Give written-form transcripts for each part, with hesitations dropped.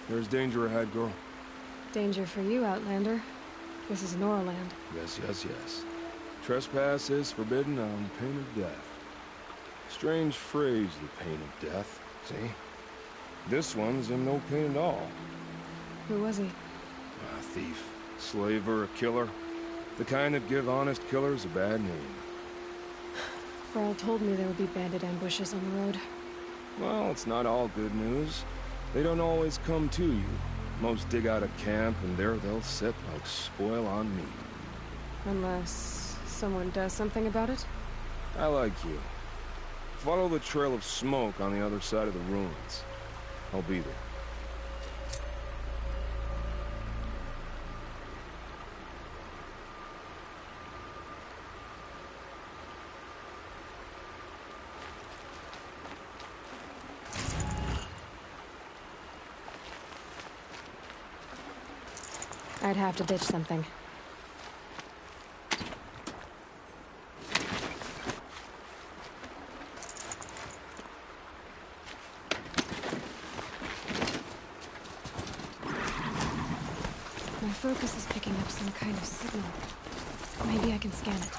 There's danger ahead, girl. Danger for you, Outlander. This is Norland. Yes, yes, yes. Trespass is forbidden on pain of death. Strange phrase, the pain of death, see? This one's in no pain at all. Who was he? A thief, slaver, a killer. The kind that give honest killers a bad name. Thrall told me there would be bandit ambushes on the road. Well, it's not all good news. They don't always come to you. Most dig out a camp, and there they'll sit like spoil on meat. Unless someone does something about it? I like you. Follow the trail of smoke on the other side of the ruins. I'll be there. I'd have to ditch something. My focus is picking up some kind of signal. Maybe I can scan it.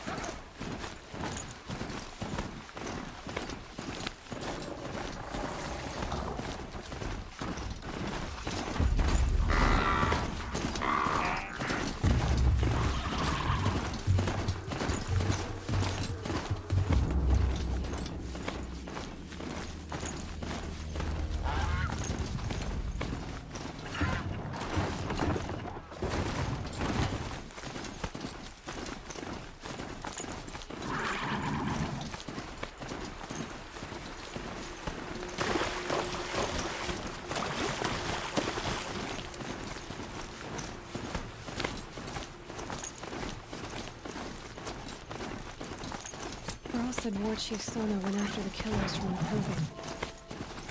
Thrall said War Chief Sona went after the killers from the Proving.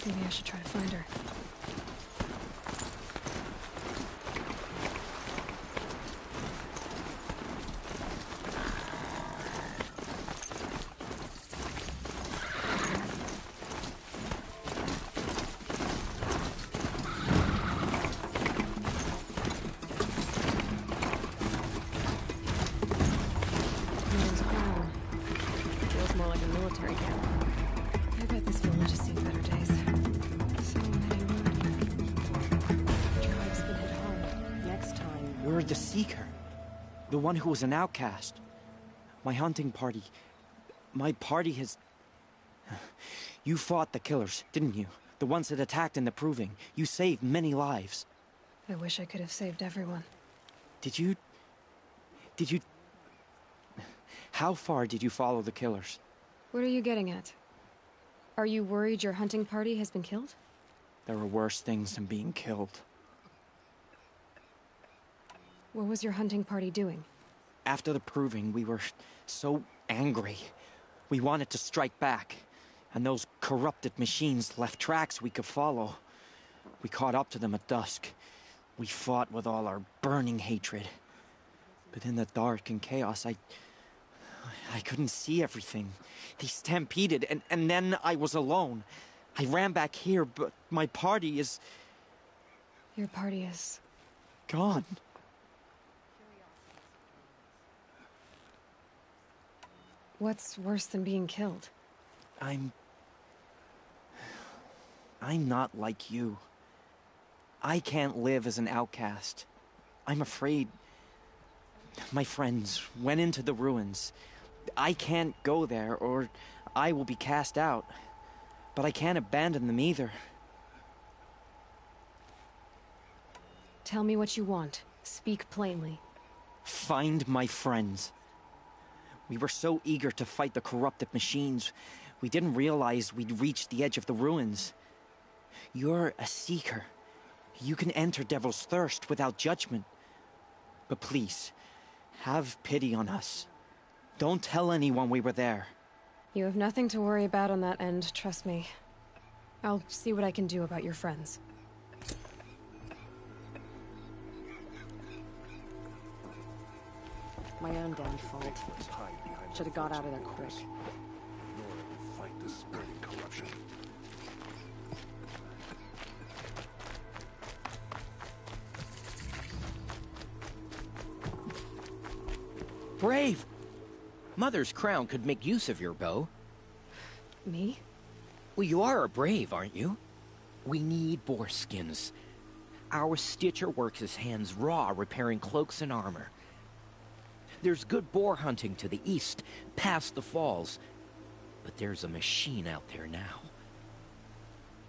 Maybe I should try to find her. Man's Crown. Feels more like a military camp. I bet this village has seen better days. So many wounded. Tribes can head home. Next time. You're the Seeker. The one who was an outcast. My hunting party. My party has... You fought the killers, didn't you? The ones that attacked in the Proving. You saved many lives. I wish I could have saved everyone. Did you... How far did you follow the killers? What are you getting at? Are you worried your hunting party has been killed? There are worse things than being killed. What was your hunting party doing? After the Proving, we were so angry. We wanted to strike back. And those corrupted machines left tracks we could follow. We caught up to them at dusk. We fought with all our burning hatred. But in the dark and chaos, I couldn't see everything. They stampeded, and then I was alone. I ran back here, but my party is... Your party is... gone. What's worse than being killed? I'm not like you. I can't live as an outcast. I'm afraid. My friends went into the ruins. I can't go there, or I will be cast out. But I can't abandon them either. Tell me what you want. Speak plainly. Find my friends. We were so eager to fight the corrupted machines, we didn't realize we'd reached the edge of the ruins. You're a seeker. You can enter Devil's Thirst without judgment. But please, have pity on us. Don't tell anyone we were there. You have nothing to worry about on that end, trust me. I'll see what I can do about your friends. My own damn fault. Should have got out of there quick. Nora will fight the spreading corruption. brave. Mother's crown could make use of your bow. Me? Well, you are a brave, aren't you? We need boar skins. Our Stitcher works his hands raw repairing cloaks and armor. There's good boar hunting to the east, past the falls. But there's a machine out there now.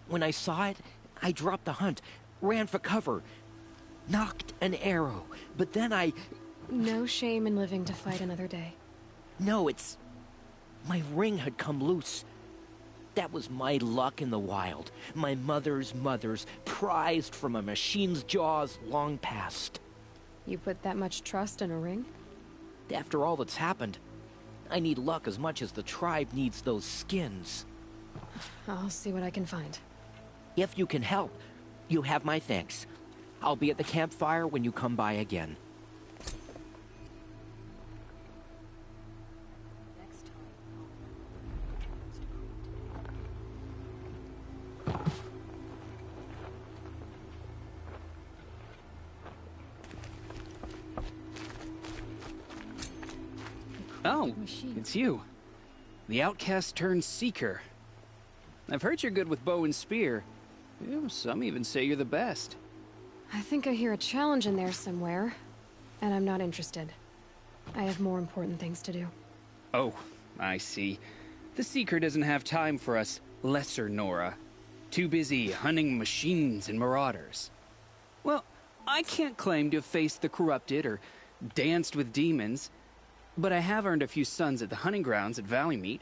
When I saw it, I dropped the hunt, ran for cover, knocked an arrow, but then I... No shame in living to fight another day. No, it's... my ring had come loose. That was my luck in the wild. My mother's prized from a machine's jaws long past. You put that much trust in a ring? After all that's happened, I need luck as much as the tribe needs those skins. I'll see what I can find. If you can help, you have my thanks. I'll be at the campfire when you come by again. Oh, it's you. The outcast turned seeker. I've heard you're good with bow and spear. Ew, some even say you're the best. I think I hear a challenge in there somewhere, and I'm not interested. I have more important things to do. Oh, I see. The seeker doesn't have time for us lesser Nora. Too busy hunting machines and marauders. Well, I can't claim to have faced the corrupted or danced with demons, but I have earned a few sons at the hunting grounds at Valleymeet.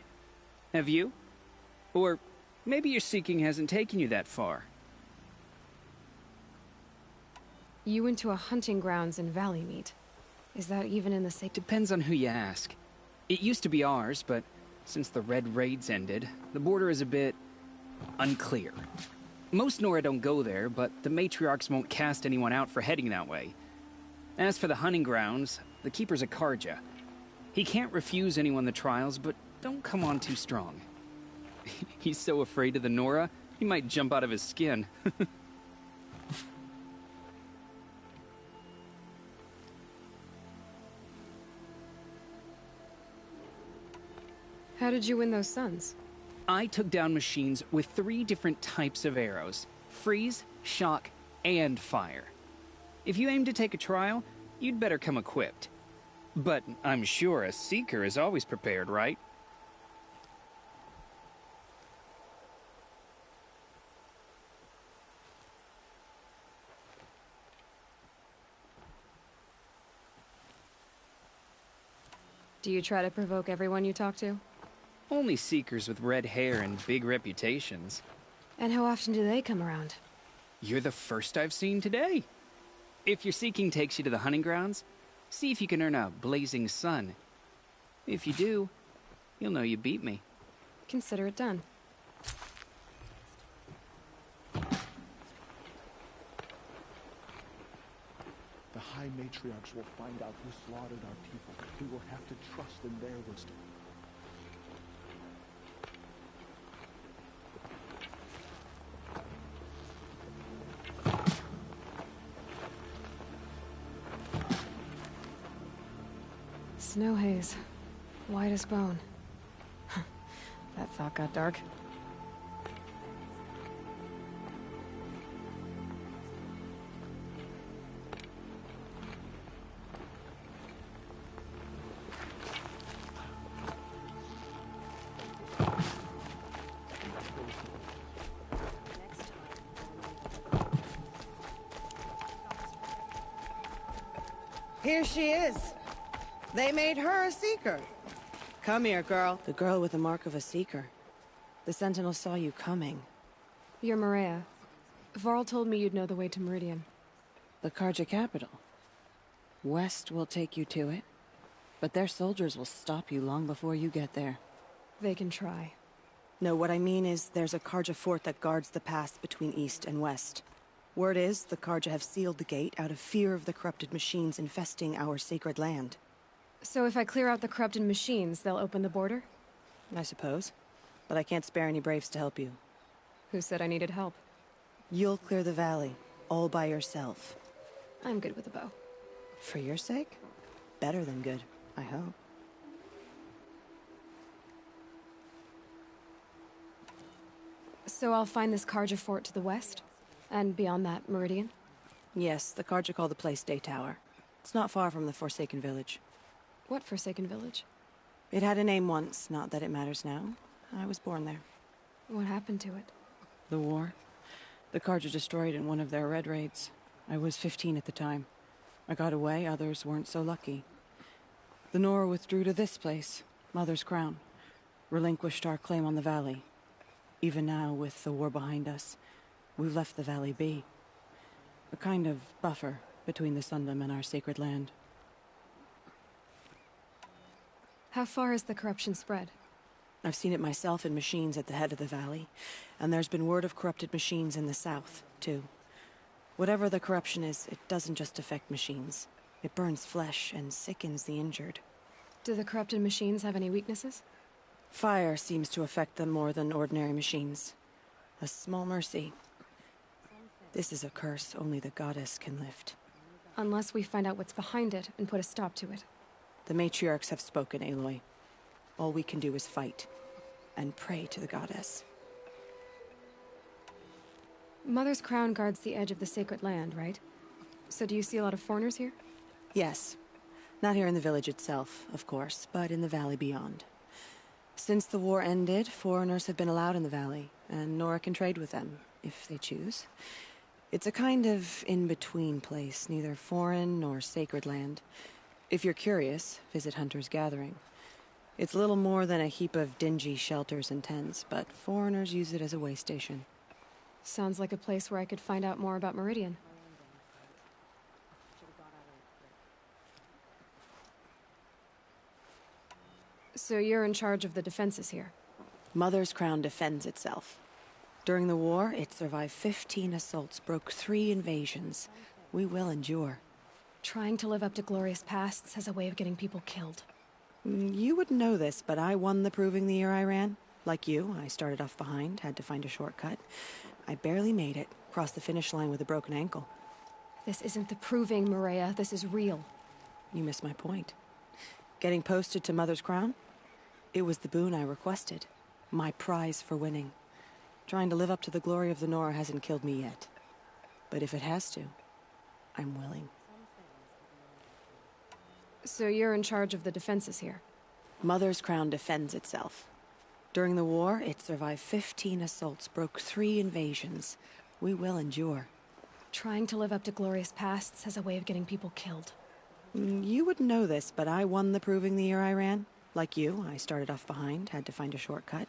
Have you? Or maybe your seeking hasn't taken you that far. You went to a hunting grounds in Valleymeet. Is that even in the same... Depends on who you ask. It used to be ours, but since the Red Raids ended, the border is a bit... unclear. Most Nora don't go there, but the matriarchs won't cast anyone out for heading that way. As for the hunting grounds, the keeper's a Carja. He can't refuse anyone the trials, but don't come on too strong. He's so afraid of the Nora, he might jump out of his skin. How did you win those sons? I took down machines with 3 different types of arrows: freeze, shock, and fire. If you aim to take a trial, you'd better come equipped. But I'm sure a seeker is always prepared, right? Do you try to provoke everyone you talk to? Only seekers with red hair and big reputations. And how often do they come around? You're the first I've seen today. If your seeking takes you to the hunting grounds, see if you can earn a blazing sun. If you do, you'll know you beat me. Consider it done. The High Matriarchs will find out who slaughtered our people. We will have to trust in their wisdom. Snow haze. White as bone. That thought got dark. Here she is. They made her a seeker. Come here, girl. The girl with the mark of a seeker. The Sentinel saw you coming. You're Maria. Varl told me you'd know the way to Meridian. The Carja capital. West will take you to it, but their soldiers will stop you long before you get there. They can try. No, what I mean is there's a Carja fort that guards the pass between east and west. Word is the Carja have sealed the gate out of fear of the corrupted machines infesting our sacred land. So if I clear out the corrupted machines, they'll open the border? I suppose. But I can't spare any braves to help you. Who said I needed help? You'll clear the valley, all by yourself. I'm good with a bow. For your sake? Better than good. I hope. So I'll find this Carja fort to the west? And beyond that, Meridian? Yes, the Carja call the place Day Tower. It's not far from the Forsaken Village. What Forsaken Village? It had a name once, not that it matters now. I was born there. What happened to it? The war. The Carja destroyed in one of their red raids. I was 15 at the time. I got away, others weren't so lucky. The Nora withdrew to this place, Mother's Crown. Relinquished our claim on the valley. Even now, with the war behind us, we've left the valley be. A kind of buffer between the Sundom and our sacred land. How far has the corruption spread? I've seen it myself in machines at the head of the valley, and there's been word of corrupted machines in the south, too. Whatever the corruption is, it doesn't just affect machines. It burns flesh and sickens the injured. Do the corrupted machines have any weaknesses? Fire seems to affect them more than ordinary machines. A small mercy. This is a curse only the goddess can lift. Unless we find out what's behind it and put a stop to it. The matriarchs have spoken, Aloy. All we can do is fight. And pray to the goddess. Mother's Crown guards the edge of the sacred land, right? So do you see a lot of foreigners here? Yes. Not here in the village itself, of course, but in the valley beyond. Since the war ended, foreigners have been allowed in the valley, and Nora can trade with them, if they choose. It's a kind of in-between place, neither foreign nor sacred land. If you're curious, visit Hunter's Gathering. It's little more than a heap of dingy shelters and tents, but foreigners use it as a way station. Sounds like a place where I could find out more about Meridian. So you're in charge of the defenses here? Mother's Crown defends itself. During the war, it survived 15 assaults, broke 3 invasions. We will endure. Trying to live up to glorious pasts has a way of getting people killed. You wouldn't know this, but I won the Proving the year I ran. Like you, I started off behind, had to find a shortcut. I barely made it, crossed the finish line with a broken ankle. This isn't the Proving, Maria. This is real. You missed my point. Getting posted to Mother's Crown? It was the boon I requested. My prize for winning. Trying to live up to the glory of the Nora hasn't killed me yet. But if it has to, I'm willing. So you're in charge of the defenses here? Mother's Crown defends itself. During the war, it survived 15 assaults, broke 3 invasions. We will endure. Trying to live up to glorious pasts has a way of getting people killed. You wouldn't know this, but I won the Proving the year I ran. Like you, I started off behind, had to find a shortcut.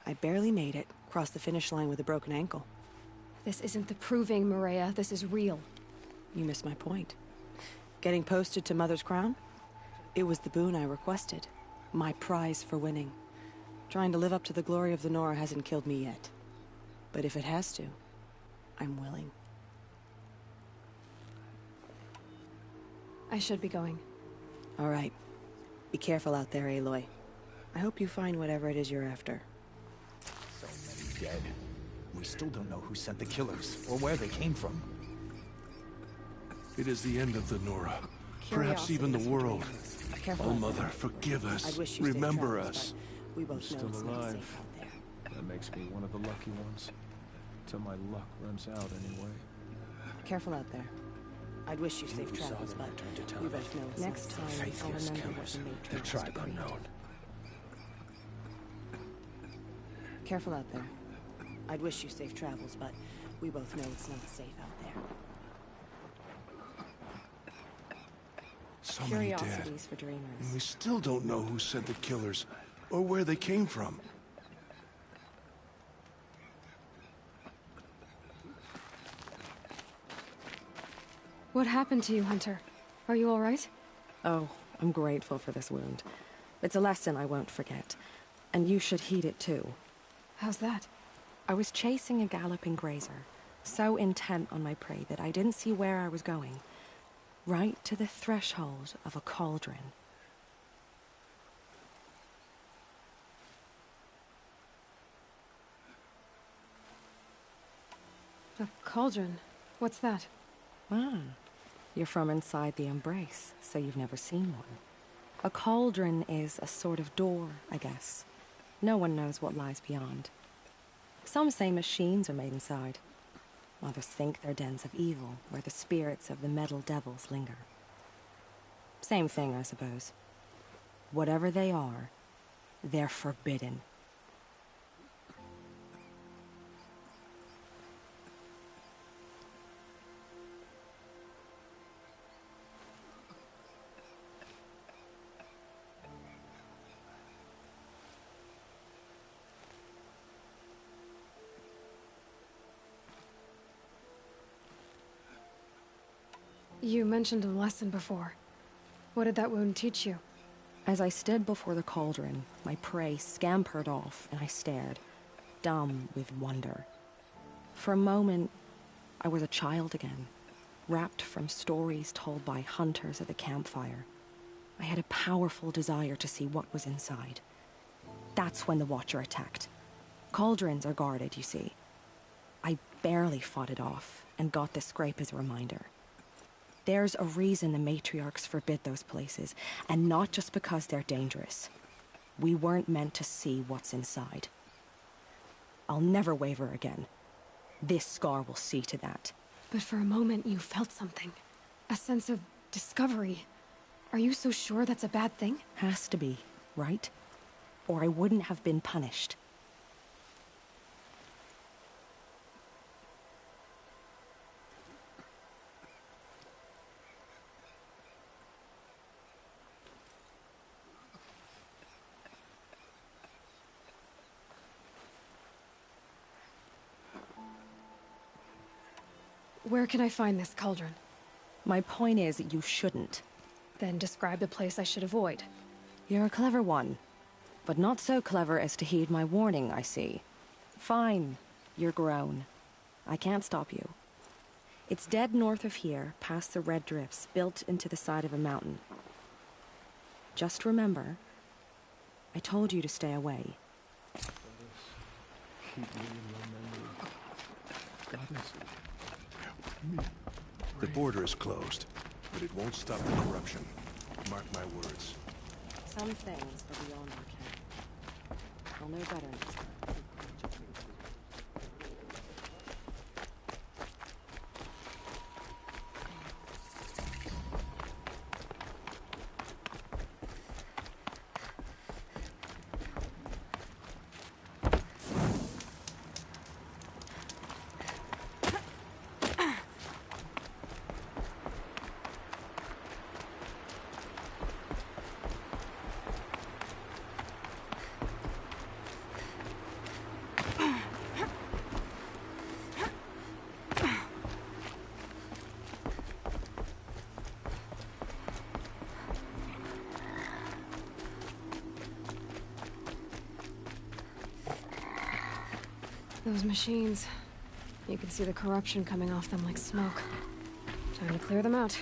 I barely made it, crossed the finish line with a broken ankle. This isn't the Proving, Maria. This is real. You missed my point. Getting posted to Mother's Crown? It was the boon I requested. My prize for winning. Trying to live up to the glory of the Nora hasn't killed me yet. But if it has to, I'm willing. I should be going. All right. Be careful out there, Aloy. I hope you find whatever it is you're after. So many dead. We still don't know who sent the killers, or where they came from. It is the end of the Nora. Perhaps even the world. Careful. Oh, Mother, forgive us. Remember us. We both know it's not safe out there. That makes me one of the lucky ones. Till my luck runs out anyway. Careful out there. I'd wish you safe travels, but we both know it's Next time, I'll remember what the the Matriarchs tribe decreed. unknown. Careful out there. I'd wish you safe travels, but we both know it's not safe out there. So many dead. Curiosities for dreamers. And we still don't know who sent the killers, or where they came from. What happened to you, Hunter? Are you all right? Oh, I'm grateful for this wound. It's a lesson I won't forget. And you should heed it too. How's that? I was chasing a galloping grazer, so intent on my prey that I didn't see where I was going. Right to the threshold of a cauldron. A cauldron? What's that? Ah, you're from inside the Embrace, so you've never seen one. A cauldron is a sort of door, I guess. No one knows what lies beyond. Some say machines are made inside. Others think they're dens of evil, where the spirits of the metal devils linger. Same thing, I suppose. Whatever they are, they're forbidden. You mentioned a lesson before. What did that wound teach you? As I stood before the cauldron, my prey scampered off, and I stared, dumb with wonder. For a moment, I was a child again, wrapped from stories told by hunters at the campfire. I had a powerful desire to see what was inside. That's when the Watcher attacked. Cauldrons are guarded, you see. I barely fought it off, and got the scrape as a reminder. There's a reason the matriarchs forbid those places, and not just because they're dangerous. We weren't meant to see what's inside. I'll never waver again. This scar will see to that. But for a moment you felt something. A sense of discovery. Are you so sure that's a bad thing? Has to be, right? Or I wouldn't have been punished. Where can I find this cauldron? My point is, you shouldn't. Then describe the place I should avoid. You're a clever one. But not so clever as to heed my warning, I see. Fine. You're grown. I can't stop you. It's dead north of here, past the red drifts, built into the side of a mountain. Just remember, I told you to stay away. The border is closed, but it won't stop the corruption. Mark my words. Some things are beyond our ken. I'll know better next time. Those machines. You can see the corruption coming off them like smoke. Time to clear them out.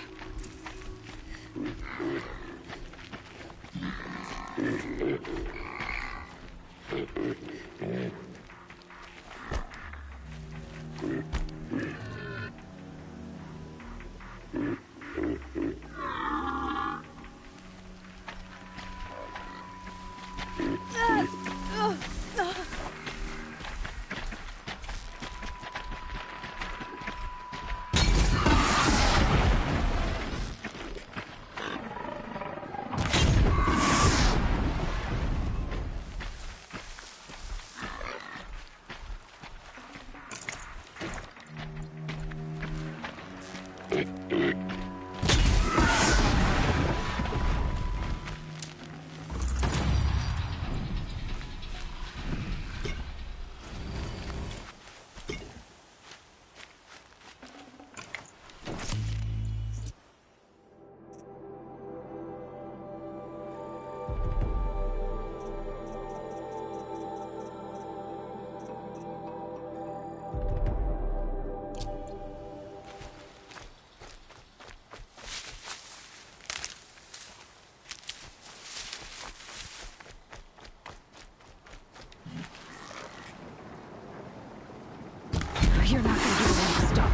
You're not gonna do that. Stop.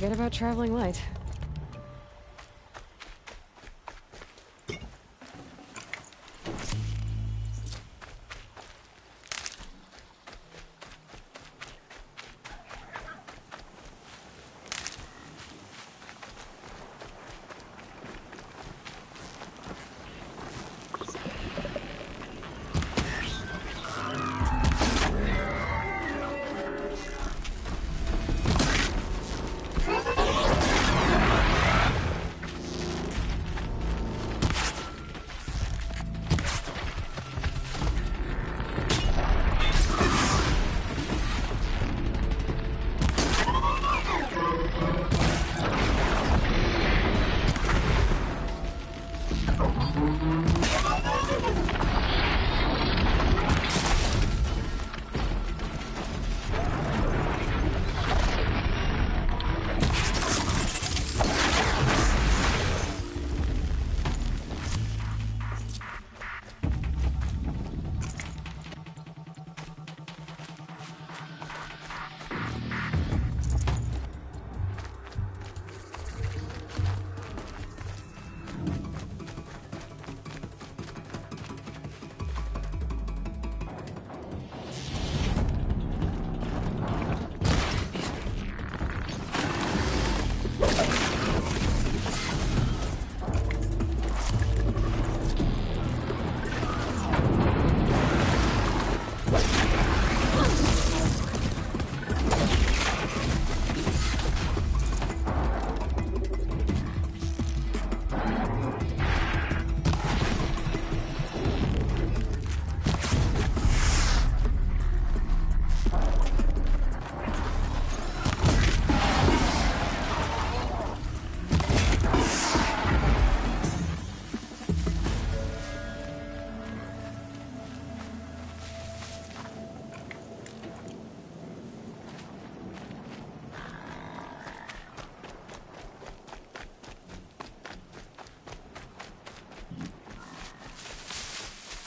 Forget about traveling light.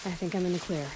I think I'm in the clear.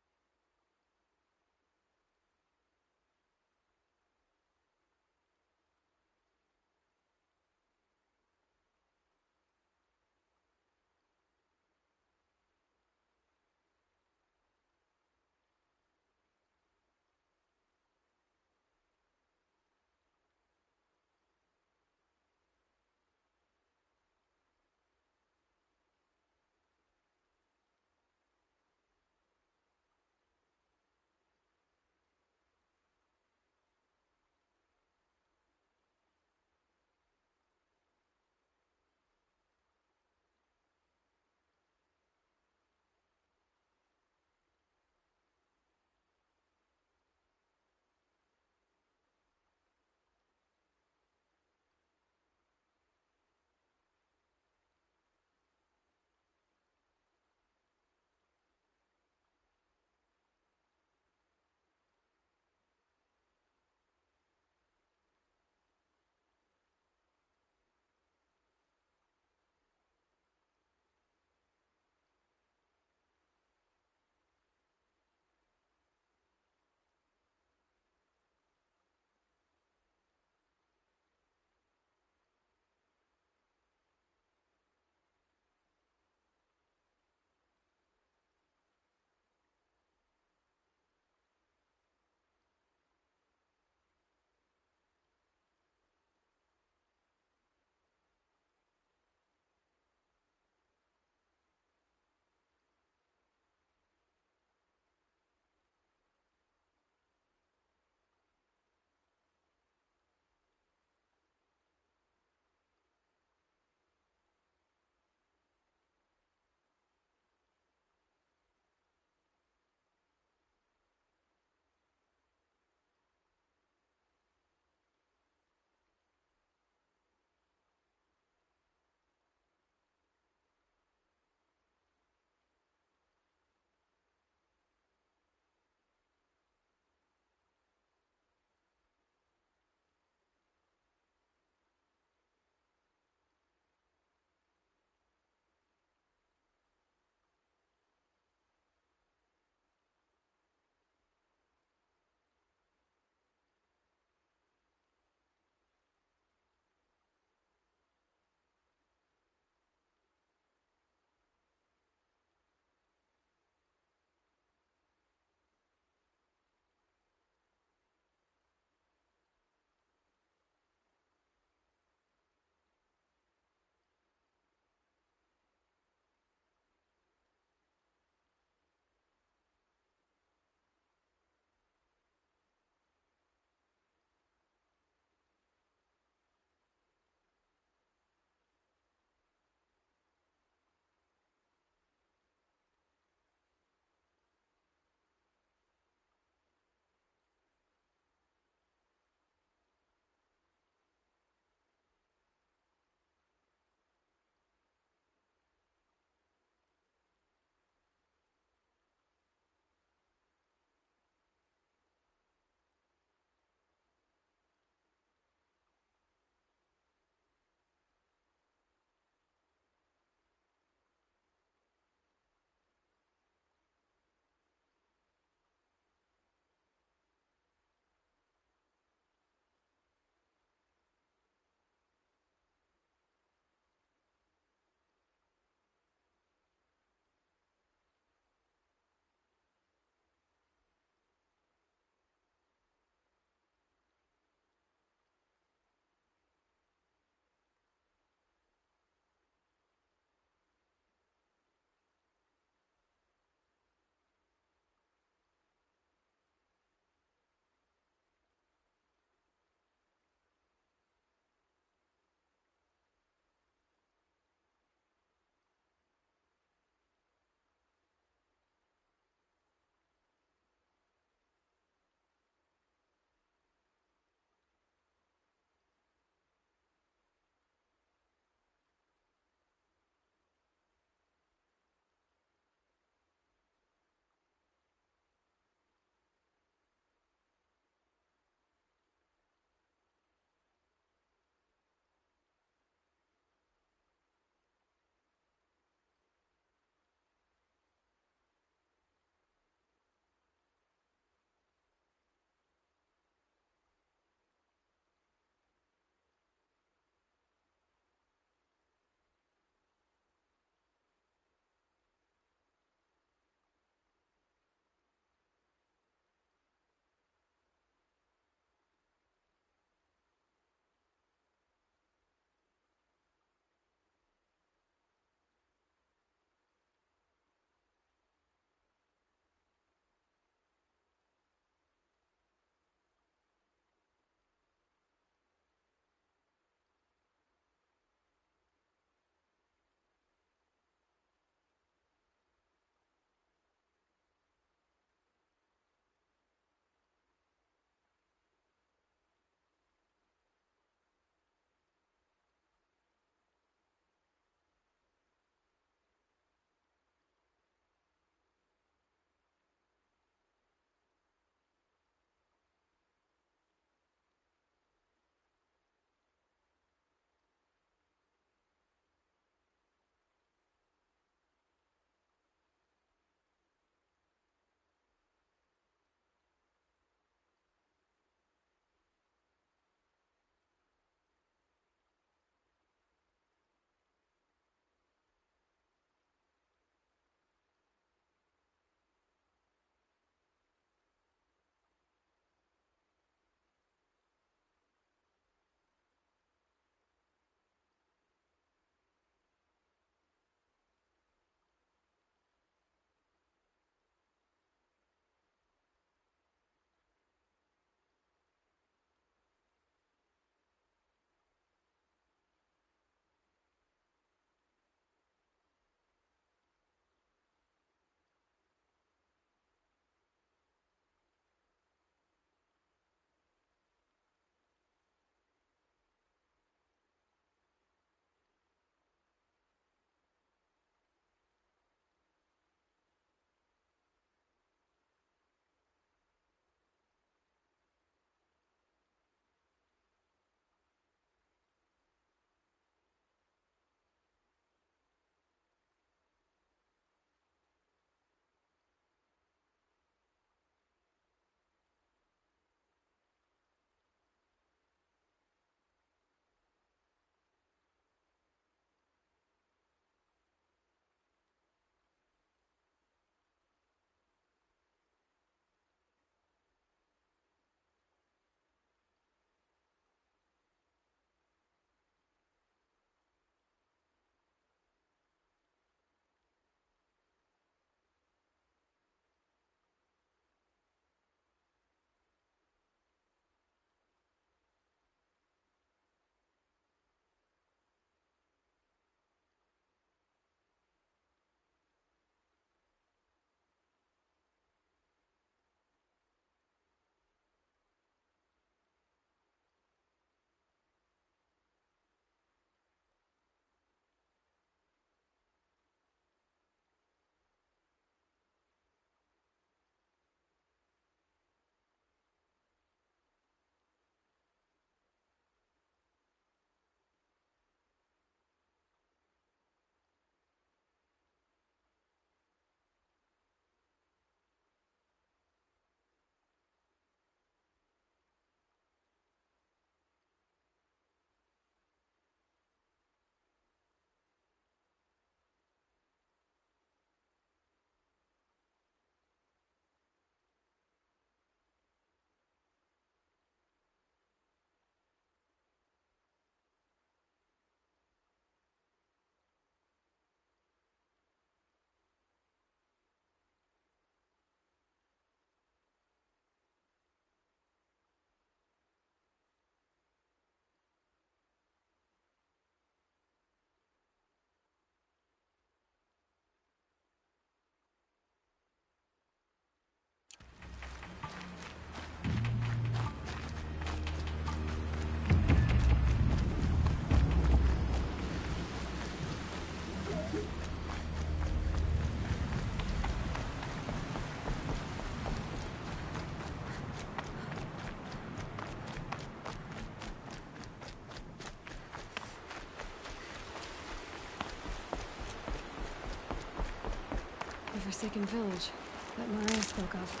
Forsaken village that Maria spoke of.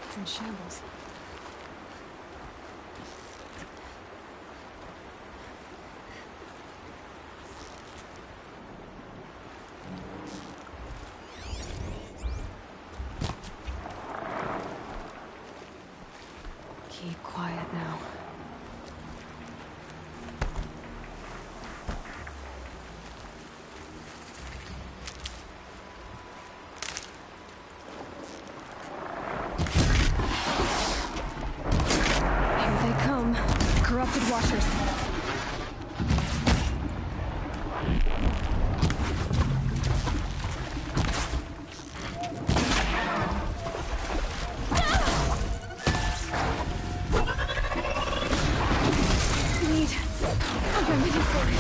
It's in shambles. Keep quiet now. Corrupted washers. Need a remedy for it.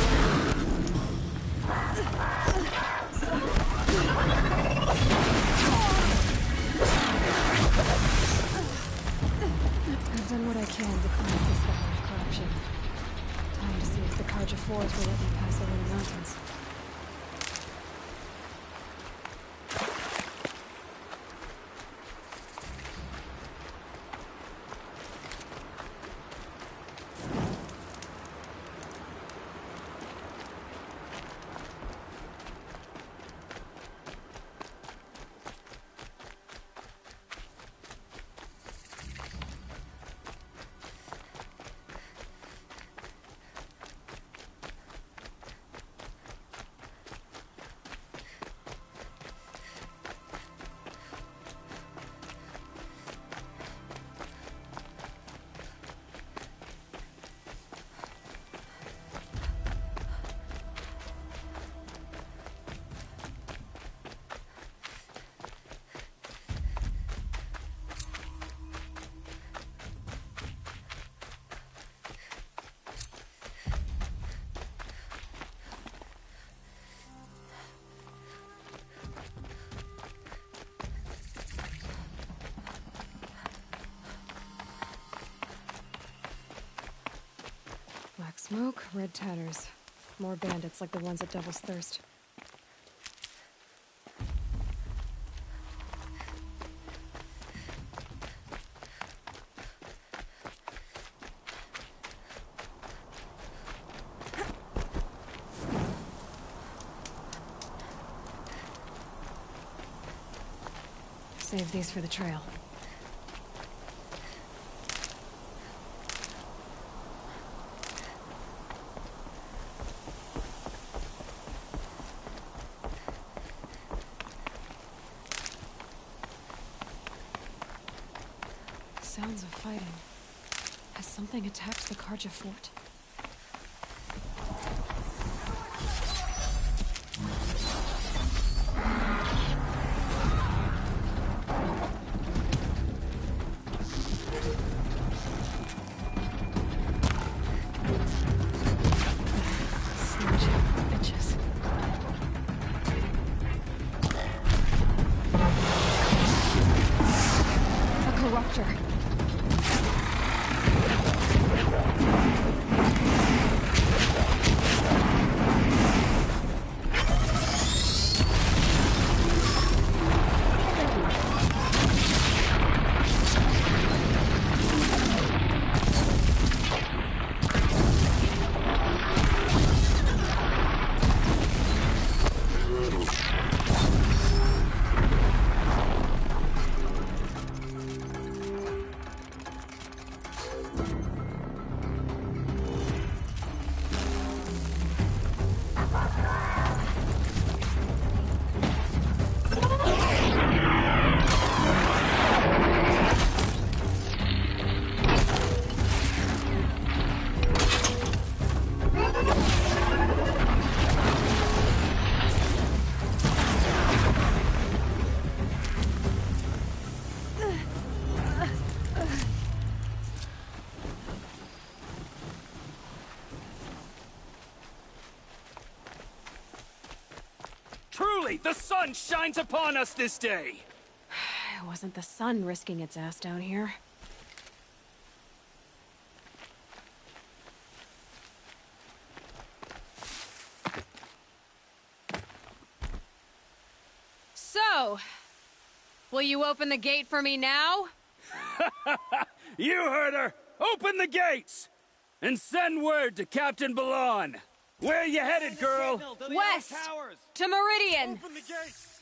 I've done what I can to cleanse this valley of corruption. Time to see if the Carja Forge will let me pass over the mountains. Black smoke, red tatters. More bandits like the ones at Devil's Thirst. Save these for the trail. Sounds of fighting. Has something attacked the Carja fort? Truly, the sun shines upon us this day! It wasn't the sun risking its ass down here. So, you open the gate for me now? You heard her! Open the gates! And send word to Captain Balon! Where you headed, girl? West! To Meridian! Open the gates!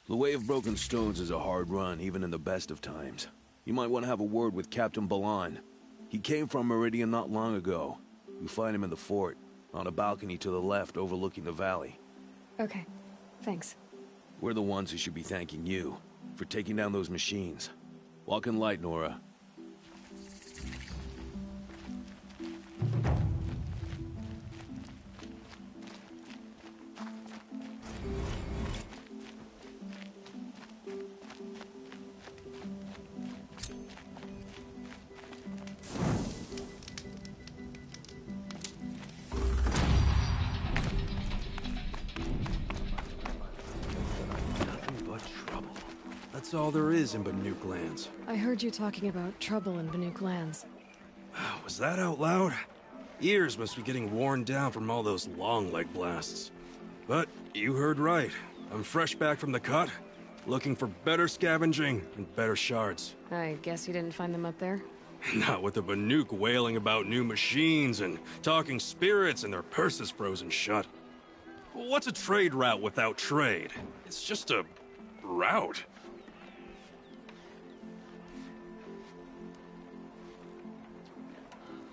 The Way of Broken Stones is a hard run, even in the best of times. You might want to have a word with Captain Balon. He came from Meridian not long ago. You'll find him in the fort, on a balcony to the left overlooking the valley. Okay, thanks. We're the ones who should be thanking you for taking down those machines. Walk in light, Nora. That's all there is in Banuk lands. I heard you talking about trouble in Banuk lands. Was that out loud? Ears must be getting worn down from all those long leg blasts. But you heard right. I'm fresh back from the cut, looking for better scavenging and better shards. I guess you didn't find them up there? Not with the Banuk wailing about new machines and talking spirits and their purses frozen shut. What's a trade route without trade? It's just a route.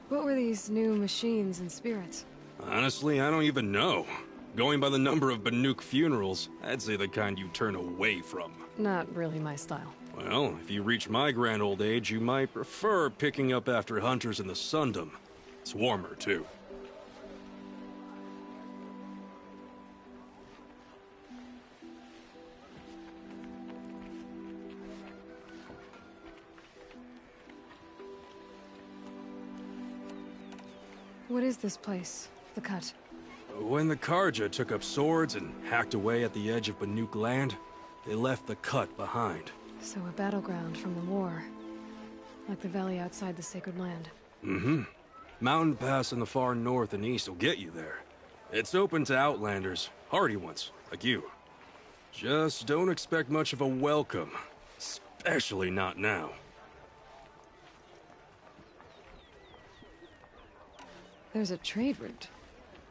What were these new machines and spirits? Honestly, I don't even know. Going by the number of Banuk funerals, I'd say the kind you turn away from. Not really my style. Well, if you reach my grand old age, you might prefer picking up after hunters in the Sundom. It's warmer, too. What is this place? The Cut? When the Karja took up swords and hacked away at the edge of Banuk land, they left the Cut behind. So a battleground from the war. Like the valley outside the Sacred Land. Mm-hmm. Mountain Pass in the far north and east will get you there. It's open to outlanders, hardy ones, like you. Just don't expect much of a welcome. Especially not now. There's a trade route.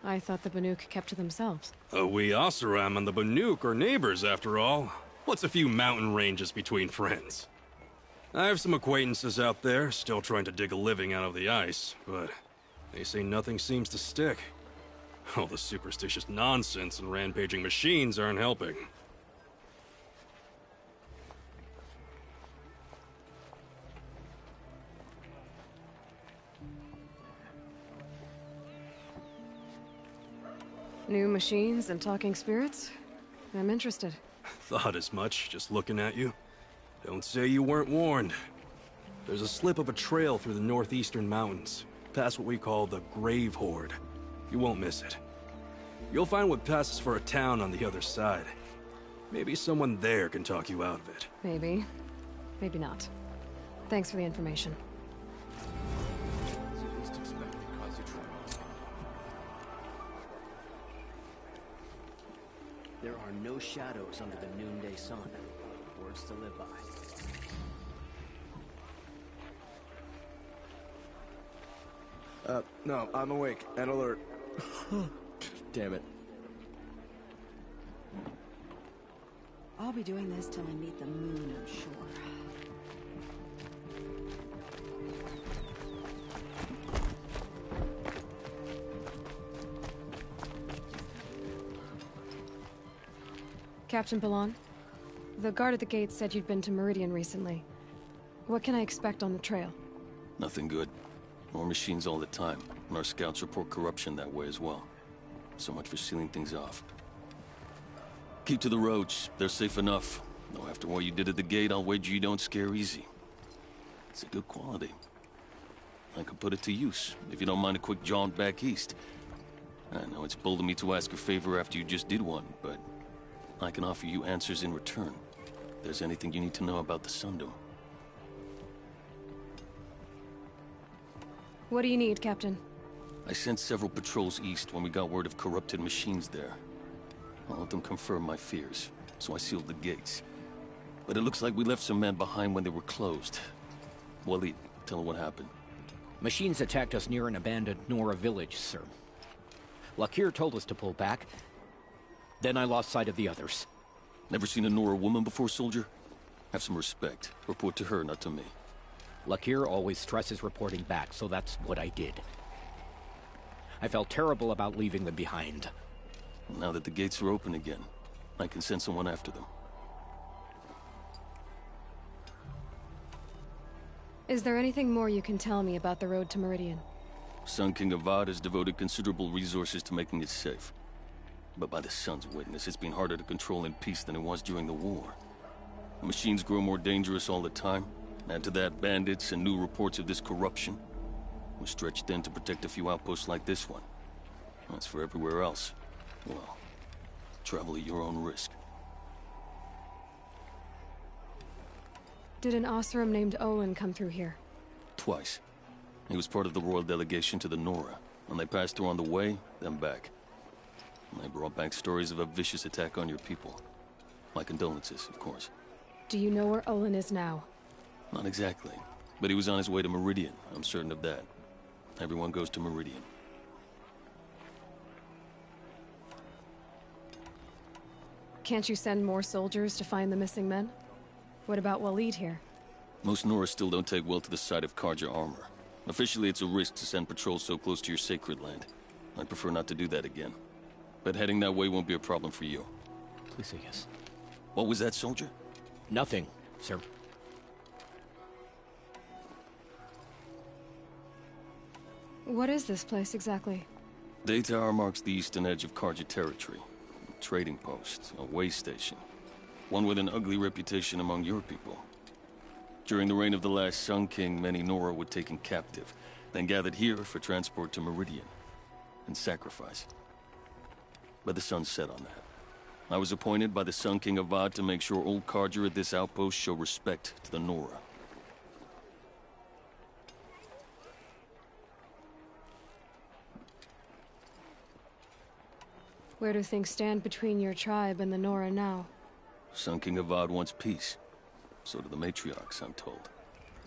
I thought the Banuk kept to themselves. We Oseram and the Banuk are neighbors, after all. What's a few mountain ranges between friends? I have some acquaintances out there, still trying to dig a living out of the ice, but they say nothing seems to stick. All the superstitious nonsense and rampaging machines aren't helping. New machines and talking spirits? I'm interested. Thought as much, just looking at you. Don't say you weren't warned. There's a slip of a trail through the northeastern mountains, past what we call the Grave Horde. You won't miss it. You'll find what passes for a town on the other side. Maybe someone there can talk you out of it. Maybe. Maybe not. Thanks for the information. There are no shadows under the noonday sun. Words to live by. No, I'm awake and alert. Damn it. I'll be doing this till I meet the moon, I'm sure. Captain Balon, the guard at the gate said you'd been to Meridian recently. What can I expect on the trail? Nothing good. More machines all the time, and our scouts report corruption that way as well. So much for sealing things off. Keep to the roads. They're safe enough. Though after what you did at the gate, I'll wager you don't scare easy. It's a good quality. I could put it to use, if you don't mind a quick jaunt back east. I know it's bold of me to ask a favor after you just did one, but I can offer you answers in return. If there's anything you need to know about the Sundom. What do you need, Captain? I sent several patrols east when we got word of corrupted machines there. All of them confirmed my fears, so I sealed the gates. But it looks like we left some men behind when they were closed. Walid, tell them what happened. Machines attacked us near an abandoned Nora village, sir. Lakir told us to pull back. Then I lost sight of the others. Never seen a Nora woman before, soldier? Have some respect. Report to her, not to me. Lakir always stresses reporting back, so that's what I did. I felt terrible about leaving them behind. Now that the gates are open again, I can send someone after them. Is there anything more you can tell me about the road to Meridian? Sun King Avad has devoted considerable resources to making it safe. But by the Sun's witness, it's been harder to control in peace than it was during the war. The machines grow more dangerous all the time. Add to that bandits and new reports of this corruption. We're stretched thin to protect a few outposts like this one. As for everywhere else, well, travel at your own risk. Did an Oseram named Olin come through here? Twice. He was part of the royal delegation to the Nora. When they passed through on the way, then back. And they brought back stories of a vicious attack on your people. My condolences, of course. Do you know where Olin is now? Not exactly. But he was on his way to Meridian, I'm certain of that. Everyone goes to Meridian. Can't you send more soldiers to find the missing men? What about Walid here? Most Nora still don't take well to the sight of Carja armor. Officially, it's a risk to send patrols so close to your sacred land. I'd prefer not to do that again. But heading that way won't be a problem for you. Please say yes. What was that, soldier? Nothing, sir. What is this place exactly? Day Tower marks the eastern edge of Carja territory. A trading post, a way station. One with an ugly reputation among your people. During the reign of the last Sun King, many Nora were taken captive, then gathered here for transport to Meridian, and sacrifice. But the sun set on that. I was appointed by the Sun King Avad to make sure old Carja at this outpost show respect to the Nora. Where do things stand between your tribe and the Nora now? Sun King Avad wants peace. So do the matriarchs, I'm told.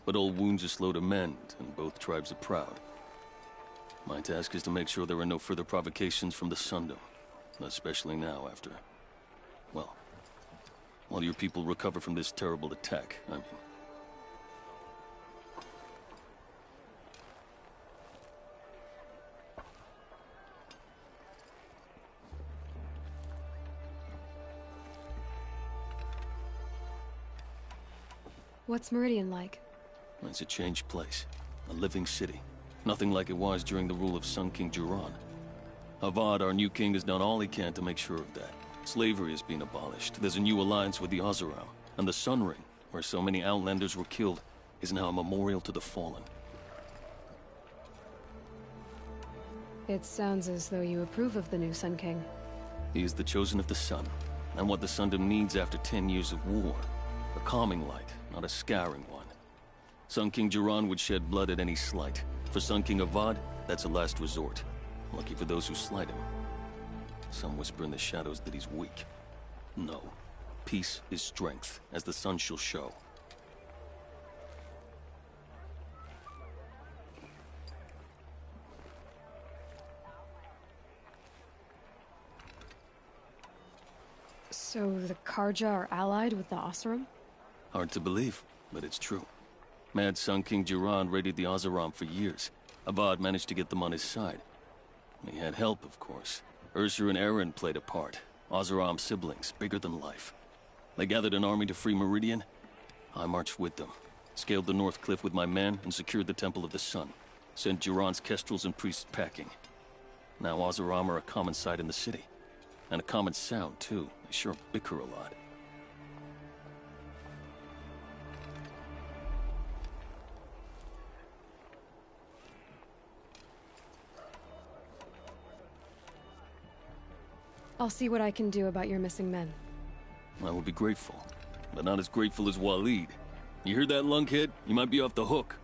But old wounds are slow to mend, and both tribes are proud. My task is to make sure there are no further provocations from the Sundom. Especially now, after... well, while your people recover from this terrible attack, I mean. What's Meridian like? It's a changed place. A living city. Nothing like it was during the rule of Sun King Jiran. Avad, our new king, has done all he can to make sure of that. Slavery has been abolished. There's a new alliance with the Oseram. And the Sun Ring, where so many Outlanders were killed, is now a memorial to the fallen. It sounds as though you approve of the new Sun King. He is the chosen of the Sun, and what the Sundom needs after 10 years of war. A calming light, not a scouring one. Sun King Jiran would shed blood at any slight. For Sun King Avad, that's a last resort. Lucky for those who slight him. Some whisper in the shadows that he's weak. No. Peace is strength, as the sun shall show. So the Carja are allied with the Oseram? Hard to believe, but it's true. Mad Sun King Jiran raided the Oseram for years. Avad managed to get them on his side. He had help, of course. Ursur and Eren played a part. Oseram siblings, bigger than life. They gathered an army to free Meridian. I marched with them. Scaled the North Cliff with my men and secured the Temple of the Sun. Sent Jiran's kestrels and priests packing. Now Oseram are a common sight in the city. And a common sound, too. They sure bicker a lot. I'll see what I can do about your missing men. I will be grateful, but not as grateful as Walid. You hear that, lunkhead? You might be off the hook.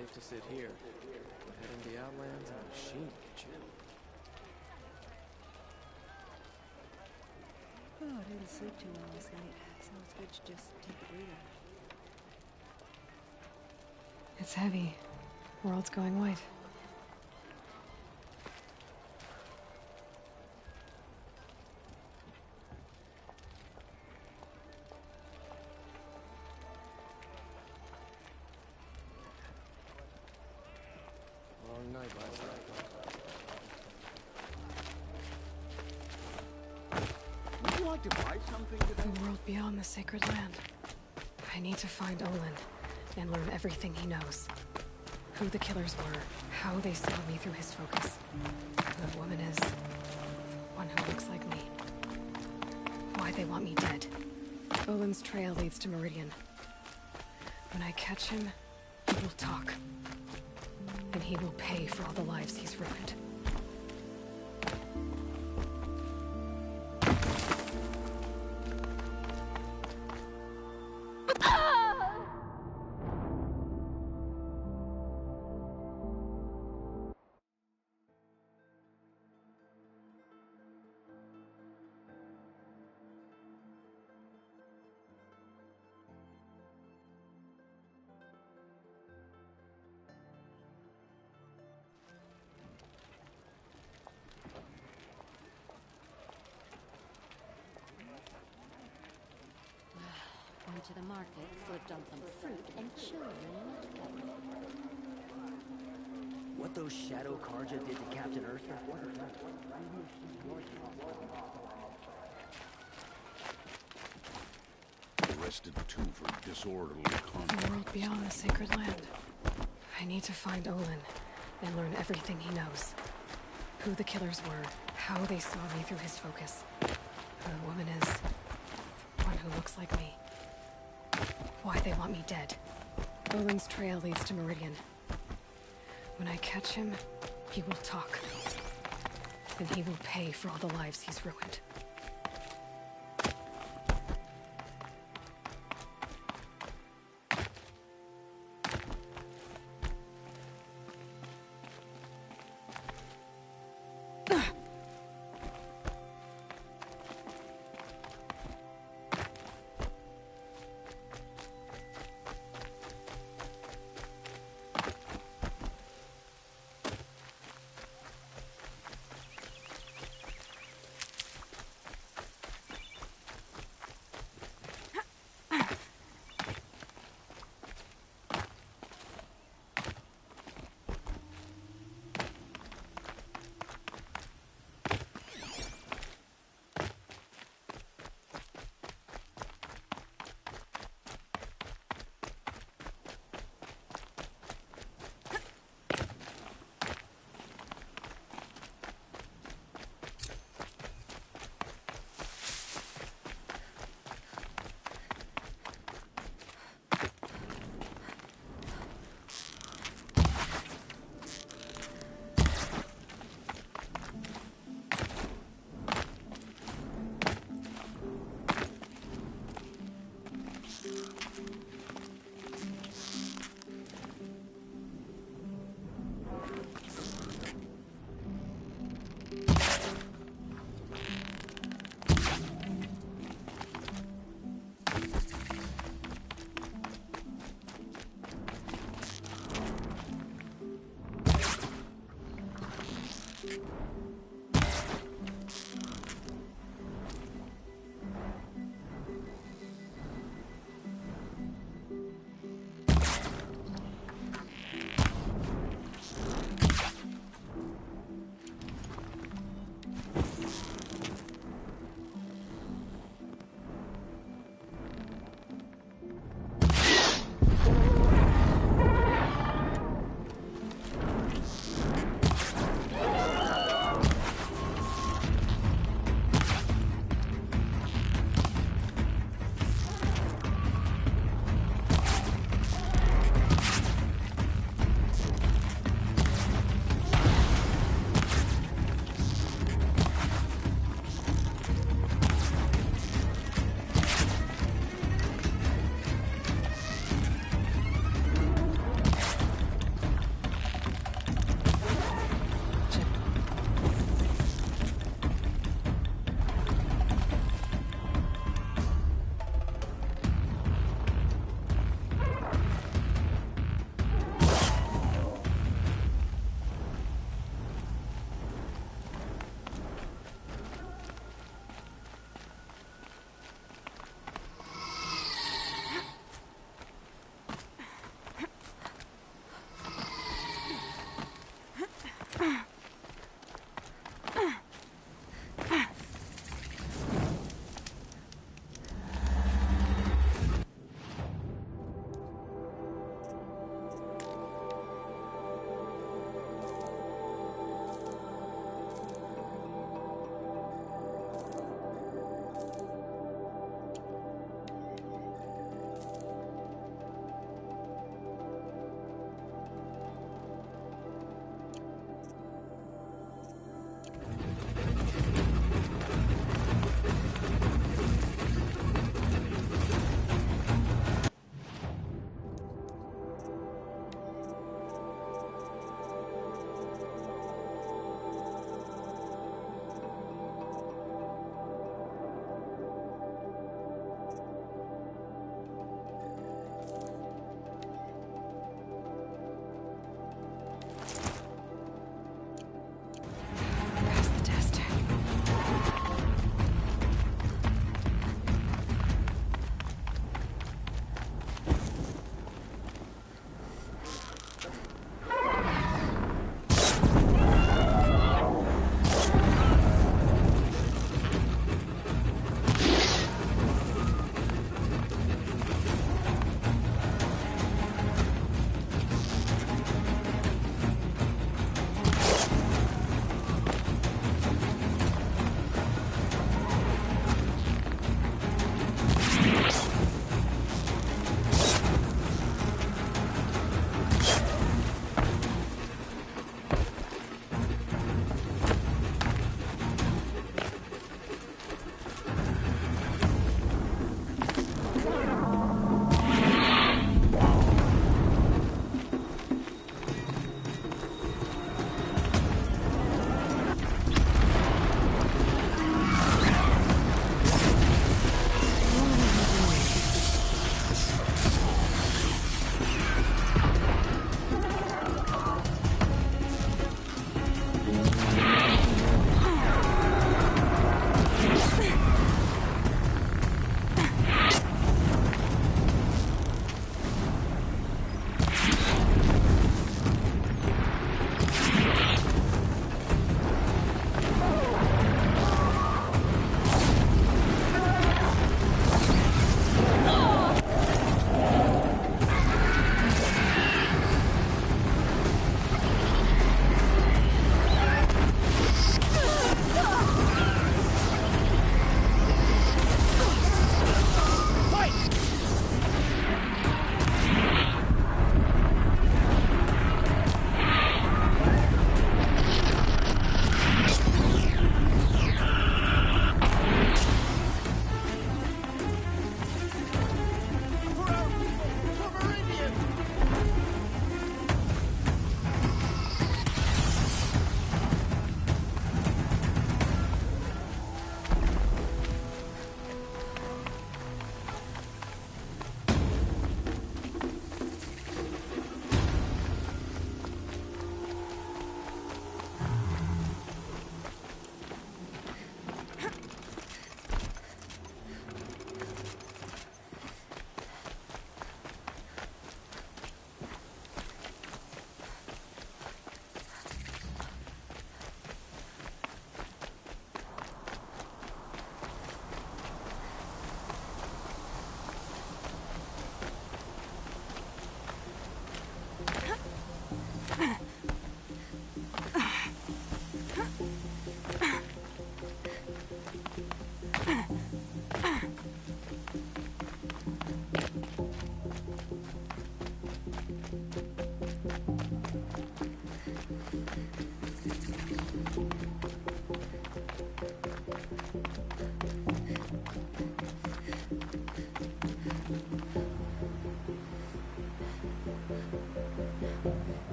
Safe to sit here. Head into the Outlands and a machine will get you. Oh, I didn't sleep too well last night, so it's good to just take a breather. It's heavy. World's going white. Long night last night. Would you like to buy something today? The world beyond the sacred land. I need to find Olin and learn everything he knows. Who the killers were, how they saw me through his focus. Who the woman is, one who looks like me. Why they want me dead. Olin's trail leads to Meridian. When I catch him, he will talk. And he will pay for all the lives he's ruined. Went to the market, slipped on some fruit, and children left. What those Shadow Karja did to Captain Earth? Arrested two for disorderly conduct. The world beyond the sacred land. I need to find Olin and learn everything he knows. Who the killers were, how they saw me through his focus. Who the woman is, one who looks like me. Why they want me dead. Olin's trail leads to Meridian. When I catch him, he will talk. And he will pay for all the lives he's ruined.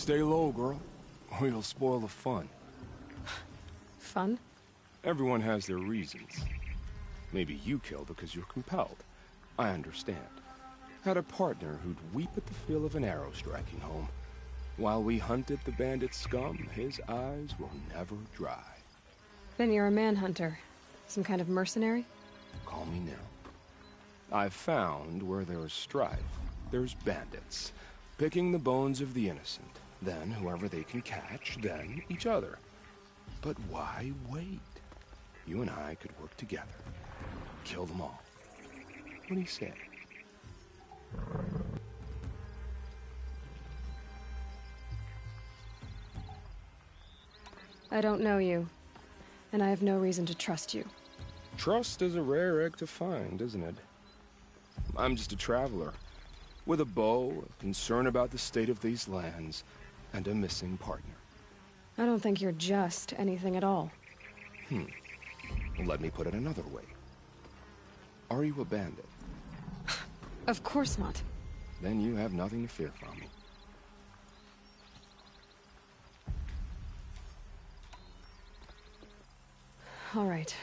Stay low, girl, or you'll spoil the fun. Fun? Everyone has their reasons. Maybe you kill because you're compelled. I understand. Had a partner who'd weep at the feel of an arrow striking home. While we hunted the bandit scum, his eyes will never dry. Then you're a manhunter. Some kind of mercenary? Call me Nil. I've found where there is strife, there's bandits, picking the bones of the innocent. Then whoever they can catch, then each other. But why wait? You and I could work together. Kill them all. What do you say? I don't know you, and I have no reason to trust you. Trust is a rare egg to find, isn't it? I'm just a traveler, with a bow, a concern about the state of these lands, and a missing partner. I don't think you're just anything at all. Let me put it another way. Are you a bandit? Of course not. Then you have nothing to fear from me. All right.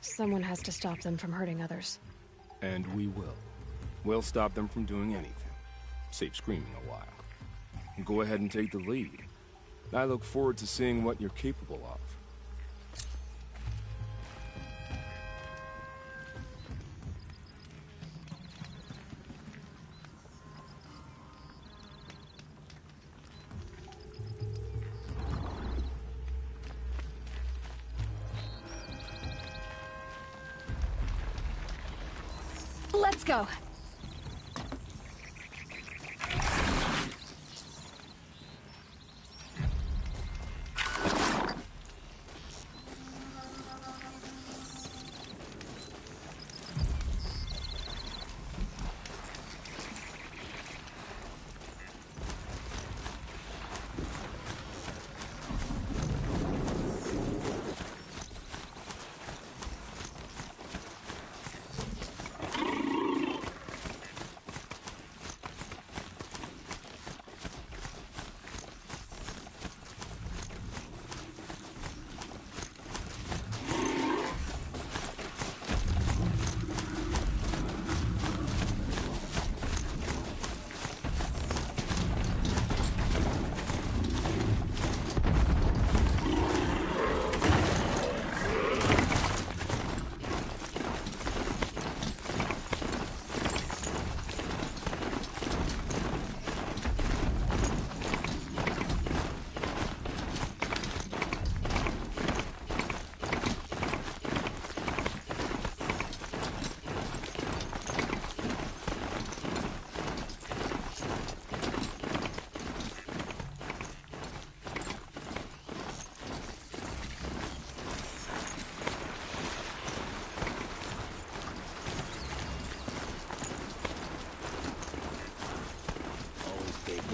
Someone has to stop them from hurting others. And we will. We'll stop them from doing anything. Save screaming a while. Go ahead and take the lead. I look forward to seeing what you're capable of. Let's go.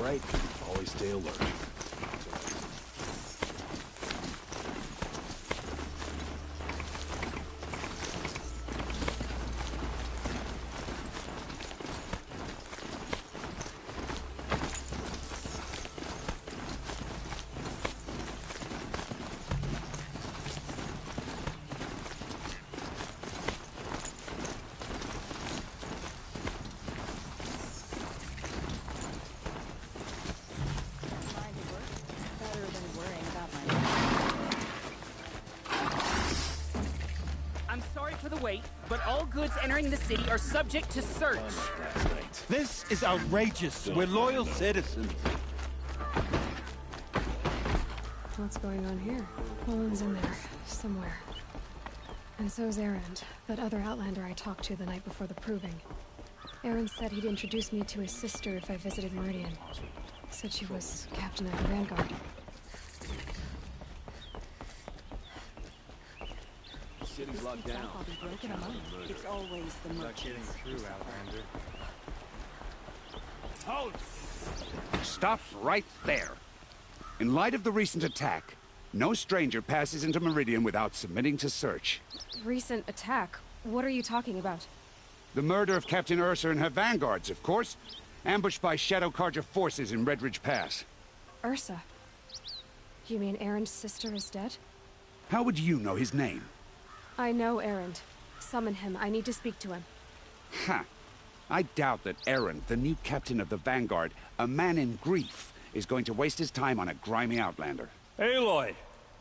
right. Always stay alert. I'm sorry for the wait, but all goods entering the city are subject to search. This is outrageous. We're loyal citizens. What's going on here? Nolan's in there, somewhere. And so's Erend, that other Outlander I talked to the night before the proving. Erend said he'd introduce me to his sister if I visited Meridian. Said she was captain of the Vanguard. The city's locked down. It's always the merchants. Halt! Stop right there. In light of the recent attack, no stranger passes into Meridian without submitting to search. Recent attack? What are you talking about? The murder of Captain Ursa and her vanguards, of course. Ambushed by Shadow Carja forces in Red Ridge Pass. Ursa? You mean Erend's sister is dead? How would you know his name? I know Erend. Summon him. I need to speak to him. Ha! I doubt that Erend, the new captain of the Vanguard, a man in grief, is going to waste his time on a grimy outlander. Aloy!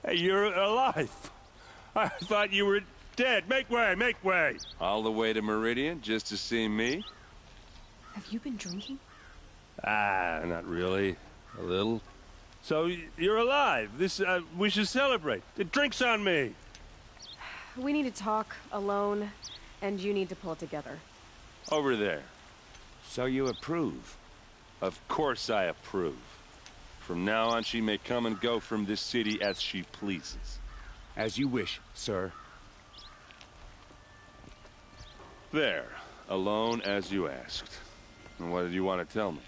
Hey, you're alive! I thought you were dead. Make way, make way! All the way to Meridian just to see me? Have you been drinking? Ah, not really. A little. So, you're alive. We should celebrate. The drink's on me. We need to talk, alone, and you need to pull it together. Over there. So you approve? Of course I approve. From now on, she may come and go from this city as she pleases. As you wish, sir. There. Alone as you asked. And what did you want to tell me?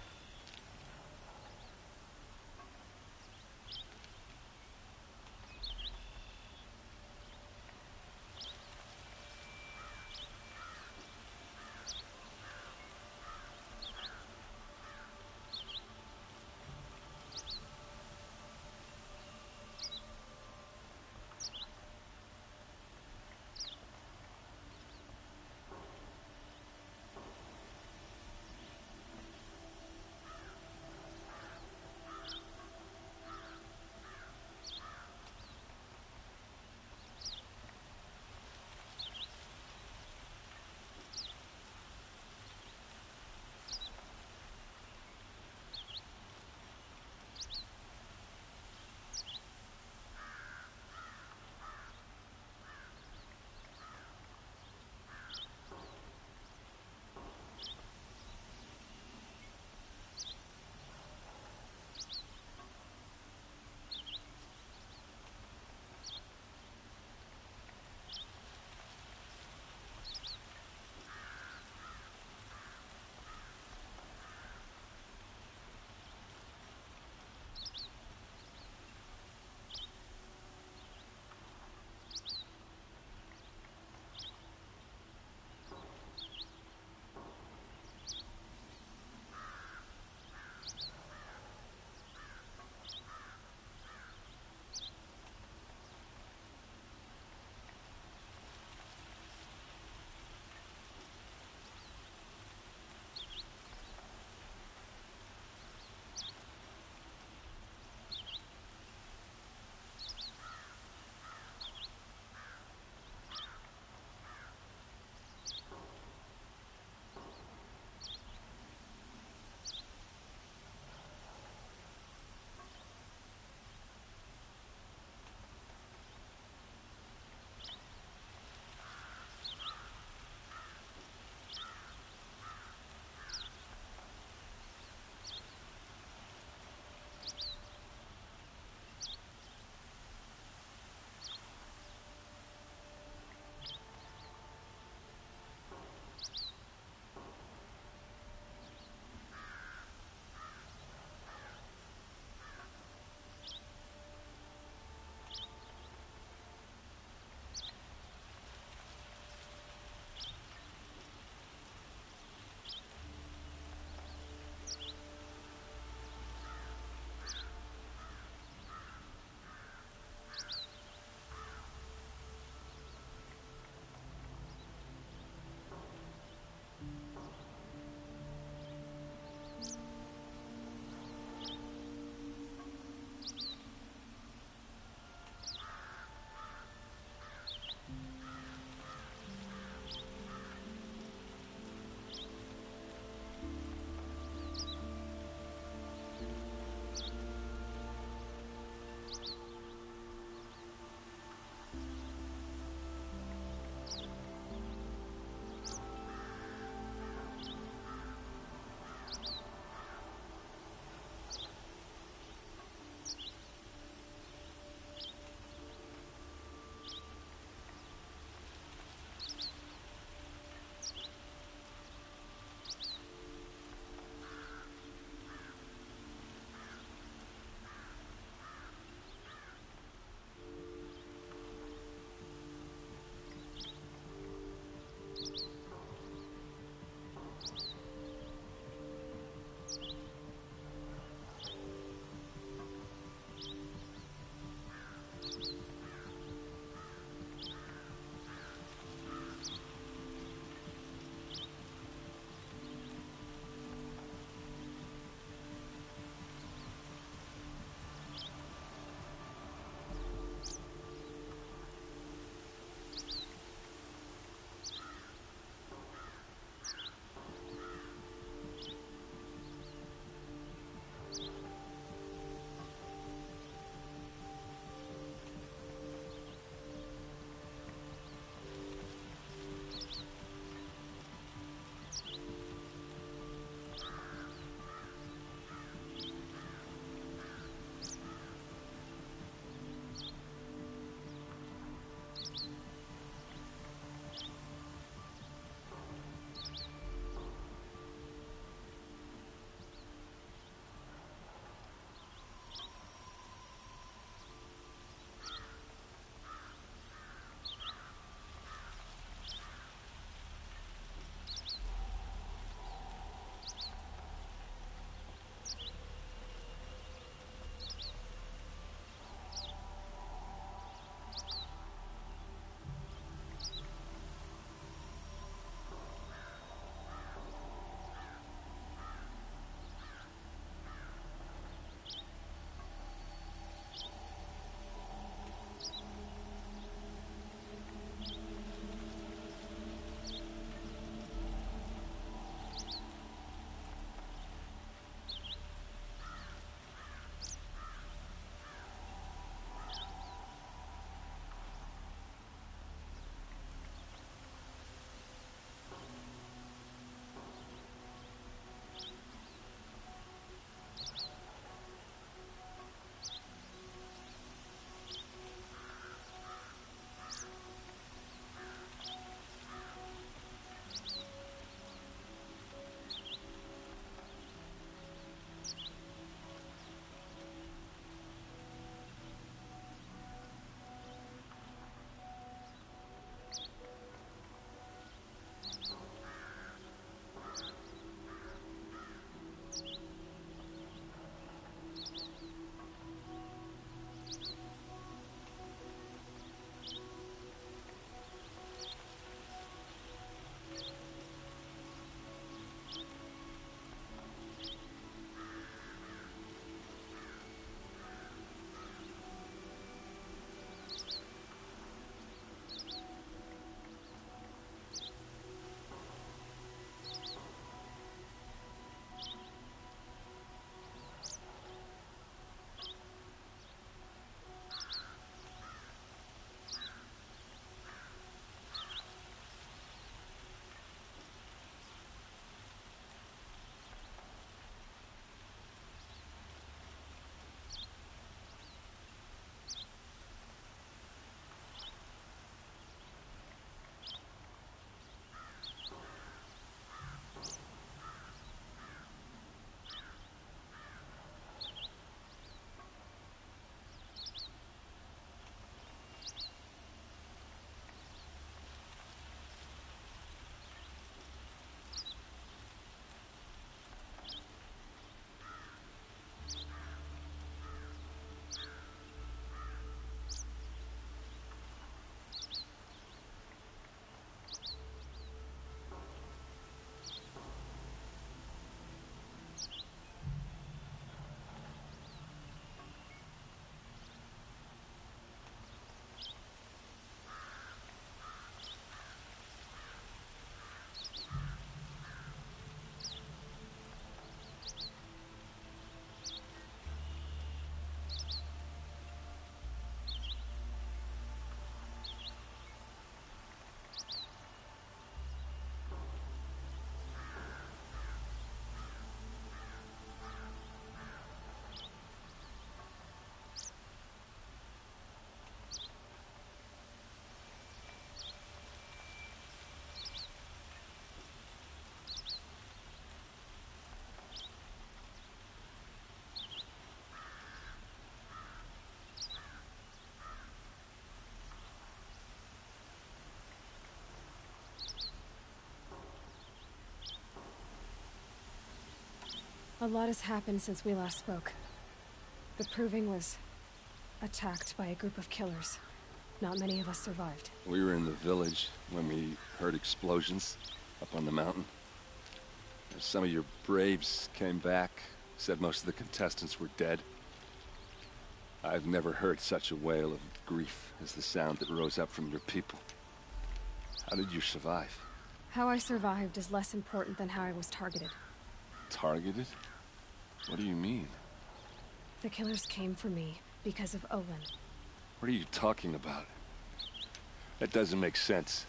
A lot has happened since we last spoke. The Proving was attacked by a group of killers. Not many of us survived. We were in the village when we heard explosions up on the mountain. Some of your braves came back, said most of the contestants were dead. I've never heard such a wail of grief as the sound that rose up from your people. How did you survive? How I survived is less important than how I was targeted. Targeted? What do you mean? The killers came for me because of Olin. What are you talking about? That doesn't make sense.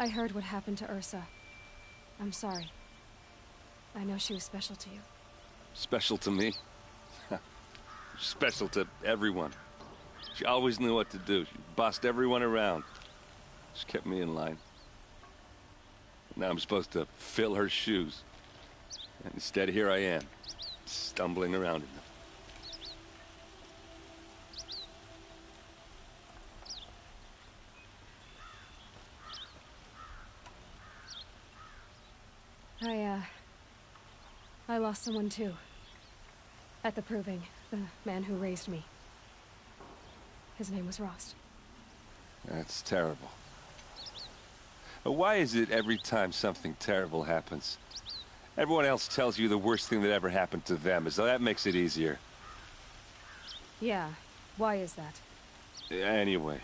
I heard what happened to Ursa. I'm sorry. I know she was special to you. Special to me? Special to everyone. She always knew what to do. She bossed everyone around. She kept me in line. Now I'm supposed to fill her shoes. And instead, here I am, stumbling around in them. I lost someone too. At the Proving, the man who raised me. His name was Rost. That's terrible. But why is it every time something terrible happens, everyone else tells you the worst thing that ever happened to them, as though that makes it easier? Yeah, why is that? Anyway,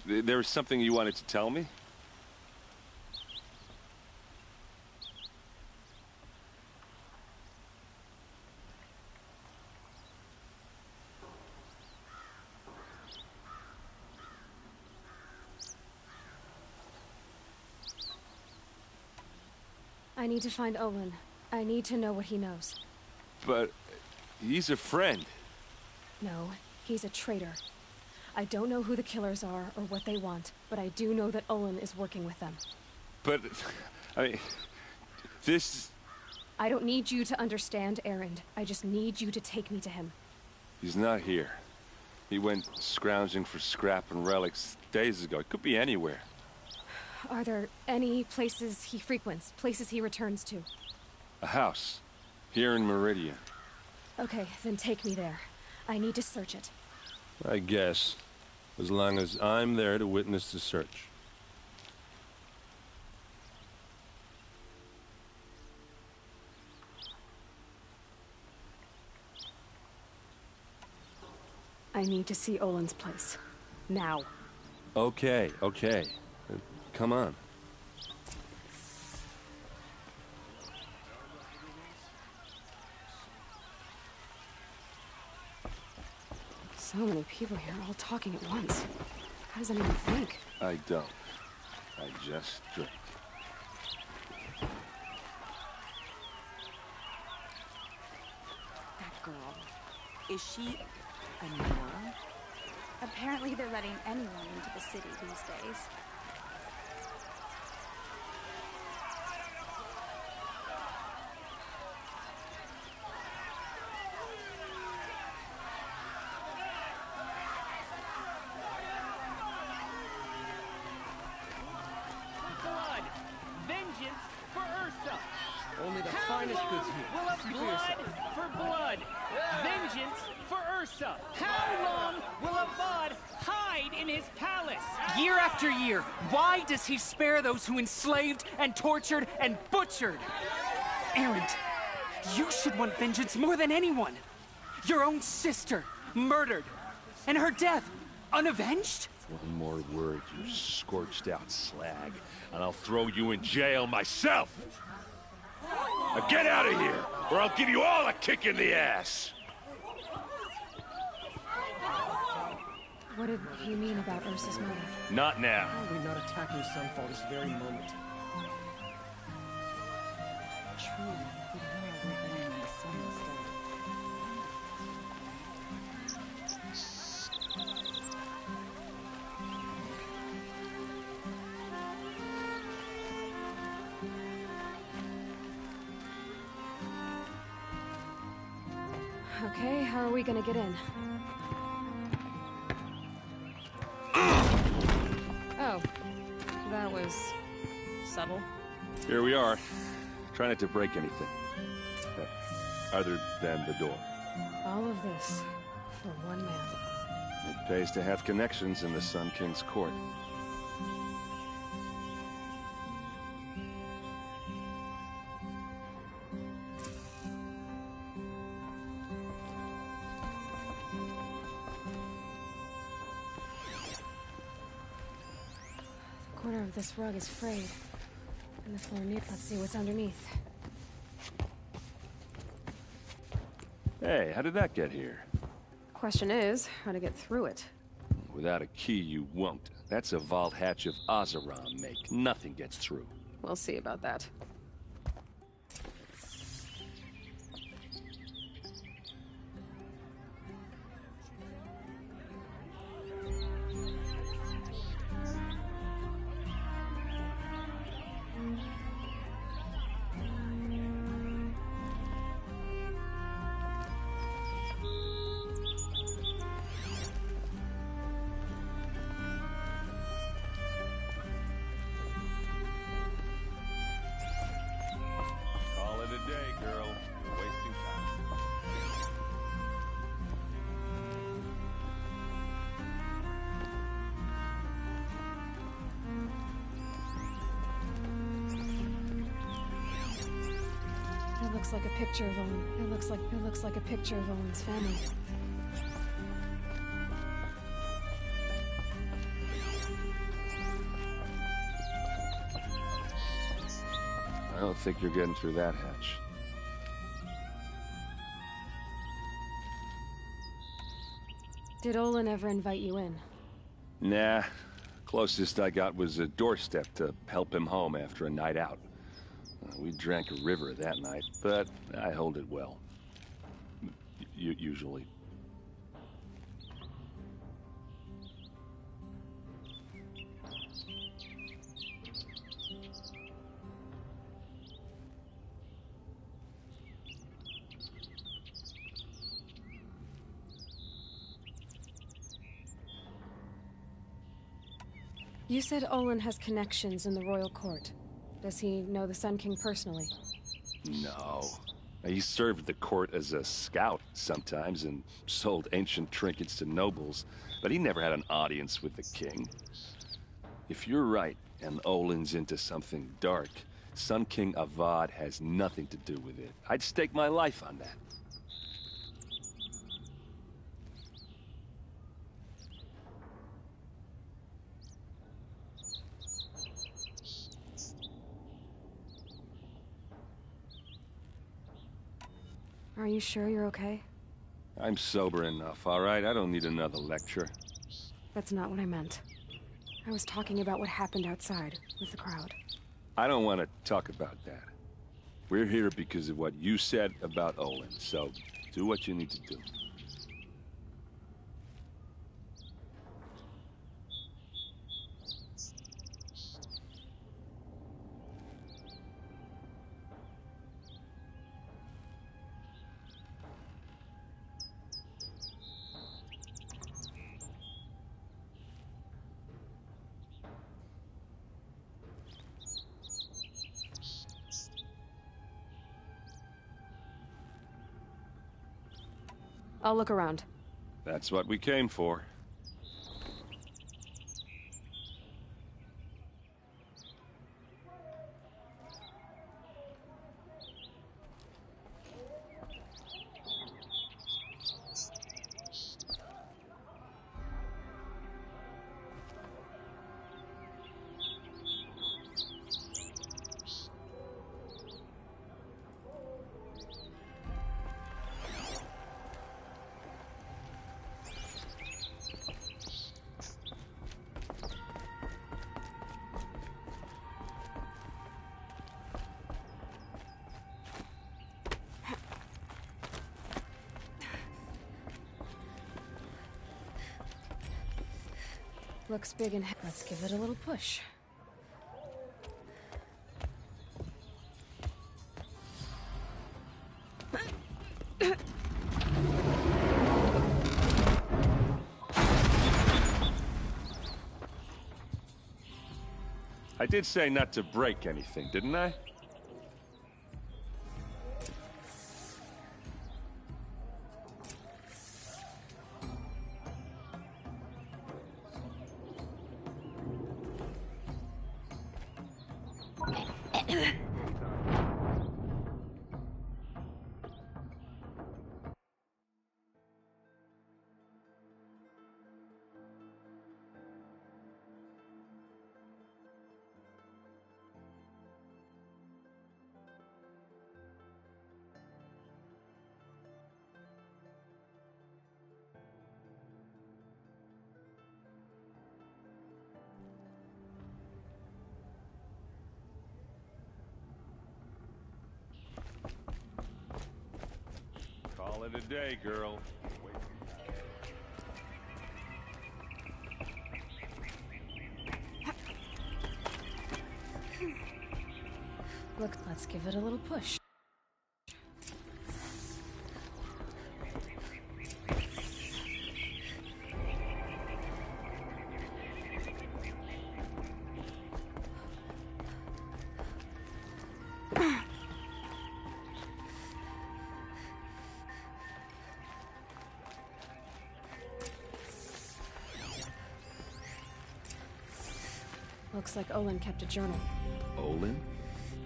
there was something you wanted to tell me? I need to find Olin. I need to know what he knows. But he's a friend. No, he's a traitor. I don't know who the killers are or what they want, but I do know that Olin is working with them. But, I mean, this... I don't need you to understand, Erend. I just need you to take me to him. He's not here. He went scrounging for scrap and relics days ago. It could be anywhere. Are there any places he frequents, places he returns to? A house. Here in Meridian. Okay, then take me there. I need to search it. I guess. As long as I'm there to witness the search. I need to see Olin's place. Now. Okay. Come on. So many people here, all talking at once. How does anyone think? I don't. I just drink. That girl. Is she a Nora? Apparently they're letting anyone into the city these days. Blood! Vengeance for Ursa! Only the How finest long goods here. will a Speak for blood yourself. for blood? Vengeance for Ursa! How long will a bud hide in his palace? Year after year, why does he spare those who enslaved and tortured and butchered? Erend, you should want vengeance more than anyone. Your own sister, murdered, and her death, unavenged? One more word, you scorched out slag, and I'll throw you in jail myself! Now get out of here, or I'll give you all a kick in the ass! What did he mean about Ursa's motive? Not now. Why are we not attacking Sunfall this very moment? Truly, the world will end when the sun is dead. Okay, how are we gonna get in? Oh, that was subtle. Here we are. Try not to break anything. Other than the door. All of this for one man. It pays to have connections in the Sun King's court. The corner of this rug is frayed. And the floor near. Let's see what's underneath. Hey, how did that get here? Question is, how to get through it. Without a key, you won't. That's a vault hatch of Oseram make. Nothing gets through. We'll see about that. Call it a day, girl. You're wasting time. It looks like a picture of Owen. It looks like a picture of Owen's family. I don't think you're getting through that hatch. Did Olin ever invite you in? Nah. Closest I got was a doorstep to help him home after a night out. We drank a river that night, but I hold it well. Usually. You said Olin has connections in the royal court. Does he know the Sun King personally? No. He served the court as a scout sometimes and sold ancient trinkets to nobles, but he never had an audience with the king. If you're right, and Olin's into something dark, Sun King Avad has nothing to do with it. I'd stake my life on that. Are you sure you're okay? I'm sober enough, all right? I don't need another lecture. That's not what I meant. I was talking about what happened outside, with the crowd. I don't want to talk about that. We're here because of what you said about Olin, so do what you need to do. I'll look around. That's what we came for. Looks big and let's give it a little push. I did say not to break anything, didn't I? Call it a day, girl. Look, let's give it a little push. Looks like Olin kept a journal. Olin?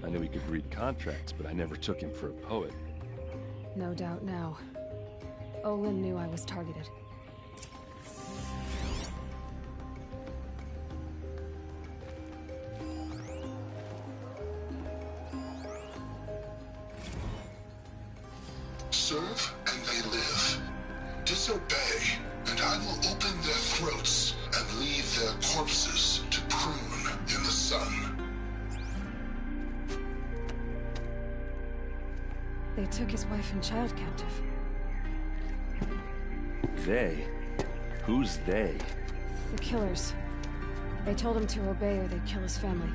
I knew he could read contracts, but I never took him for a poet. No doubt now. Olin knew I was targeted. Serve and they live. Disobey, and I will open their throats and leave their corpses to prune in the sun. They took his wife and child captive. They? Who's they? The killers. They told him to obey or they'd kill his family.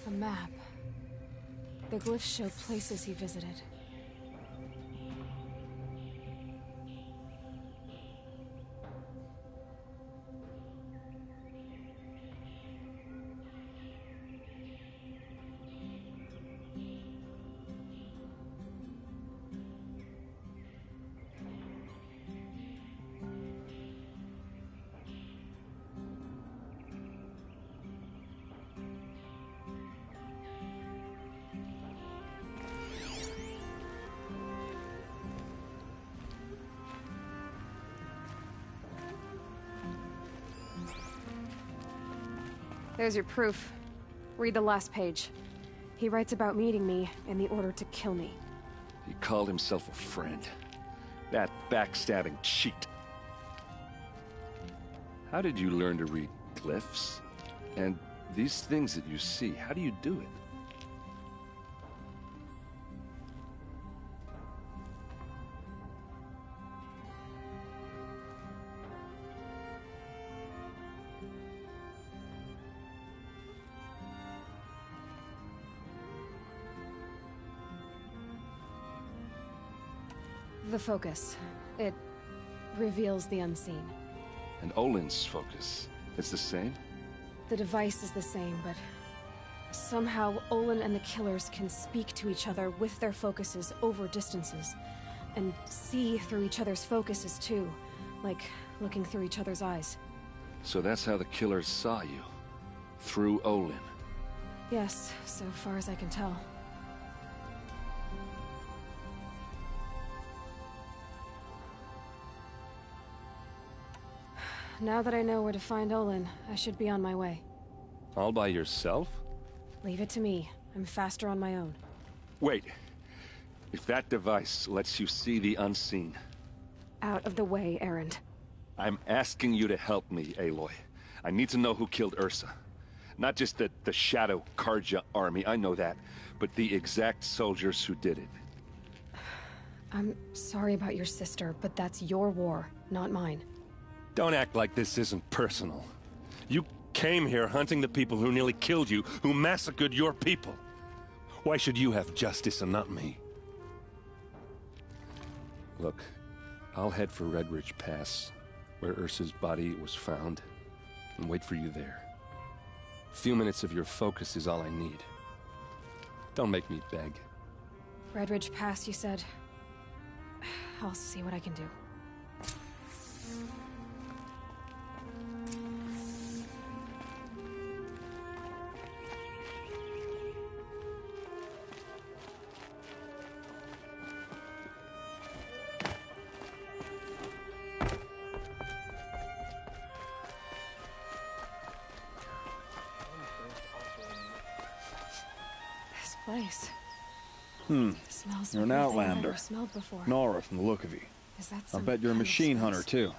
A map. The glyphs show places he visited. There's your proof. Read the last page. He writes about meeting me in the order to kill me. He called himself a friend. That backstabbing cheat. How did you learn to read glyphs? And these things that you see, how do you do it? The focus. It reveals the unseen. And Olin's focus, it's the same? The device is the same, but Somehow, Olin and the killers can speak to each other with their focuses over distances. And see through each other's focuses, too. Like looking through each other's eyes. So that's how the killers saw you? Through Olin? Yes, so far as I can tell. Now that I know where to find Olin, I should be on my way. All by yourself? Leave it to me. I'm faster on my own. Wait. If that device lets you see the unseen... Out of the way, Erend. I'm asking you to help me, Aloy. I need to know who killed Ursa. Not just the Shadow Carja army, I know that, but the exact soldiers who did it. I'm sorry about your sister, but that's your war, not mine. Don't act like this isn't personal. You came here hunting the people who nearly killed you, who massacred your people. Why should you have justice and not me? Look, I'll head for Red Ridge Pass, where Ursa's body was found, and wait for you there. A few minutes of your focus is all I need. Don't make me beg. Red Ridge Pass, you said? I'll see what I can do. Place. Smells You're an like nothing I've outlander. ever smelled before. Nora from the look of you. Is that I some bet you're a kind of machine spice? hunter, too.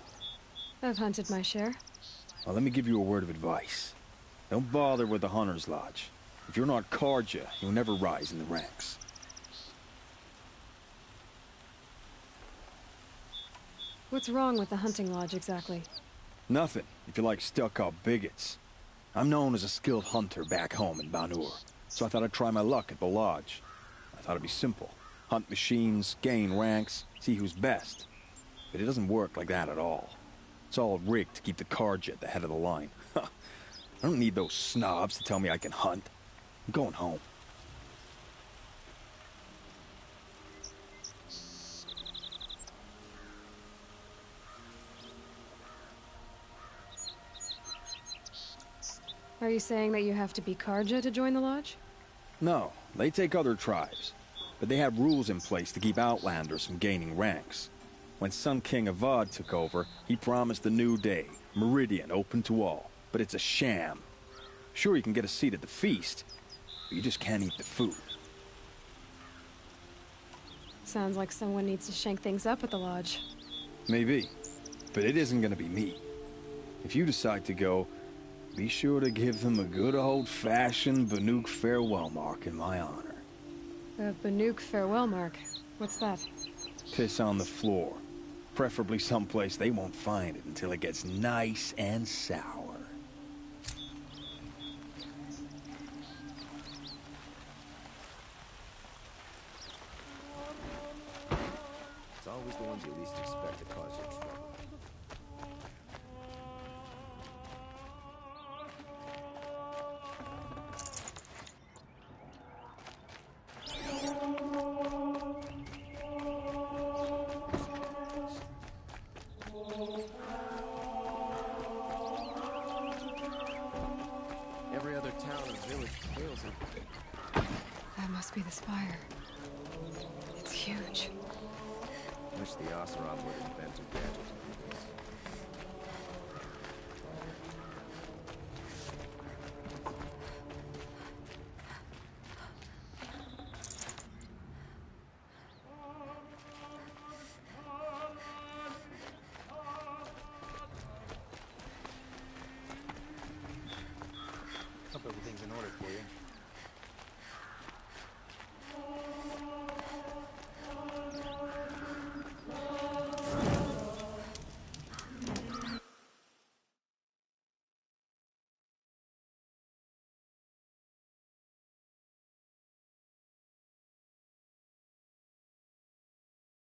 I've hunted my share. Well, let me give you a word of advice. Don't bother with the Hunter's Lodge. If you're not Carja, you'll never rise in the ranks. What's wrong with the hunting lodge, exactly? Nothing, if you like stuck-up bigots. I'm known as a skilled hunter back home in Banur, so I thought I'd try my luck at the lodge. I thought it'd be simple. Hunt machines, gain ranks, see who's best. But it doesn't work like that at all. It's all rigged to keep the Carja at the head of the line. I don't need those snobs to tell me I can hunt. I'm going home. Are you saying that you have to be Carja to join the lodge? No, they take other tribes. But they have rules in place to keep outlanders from gaining ranks. When Sun King Avad took over, he promised a new day, Meridian open to all. But it's a sham. Sure, you can get a seat at the feast, but you just can't eat the food. Sounds like someone needs to shank things up at the lodge. Maybe, but it isn't gonna be me. If you decide to go, be sure to give them a good old-fashioned Banuk farewell mark in my honor. The Banuk farewell mark. What's that? Piss on the floor. Preferably someplace they won't find it until it gets nice and sour. It's always the ones you least expect to cause you trouble. Every other town or village hails it. That must be the spire. It's huge. Wish the Oseram would invent a gadget.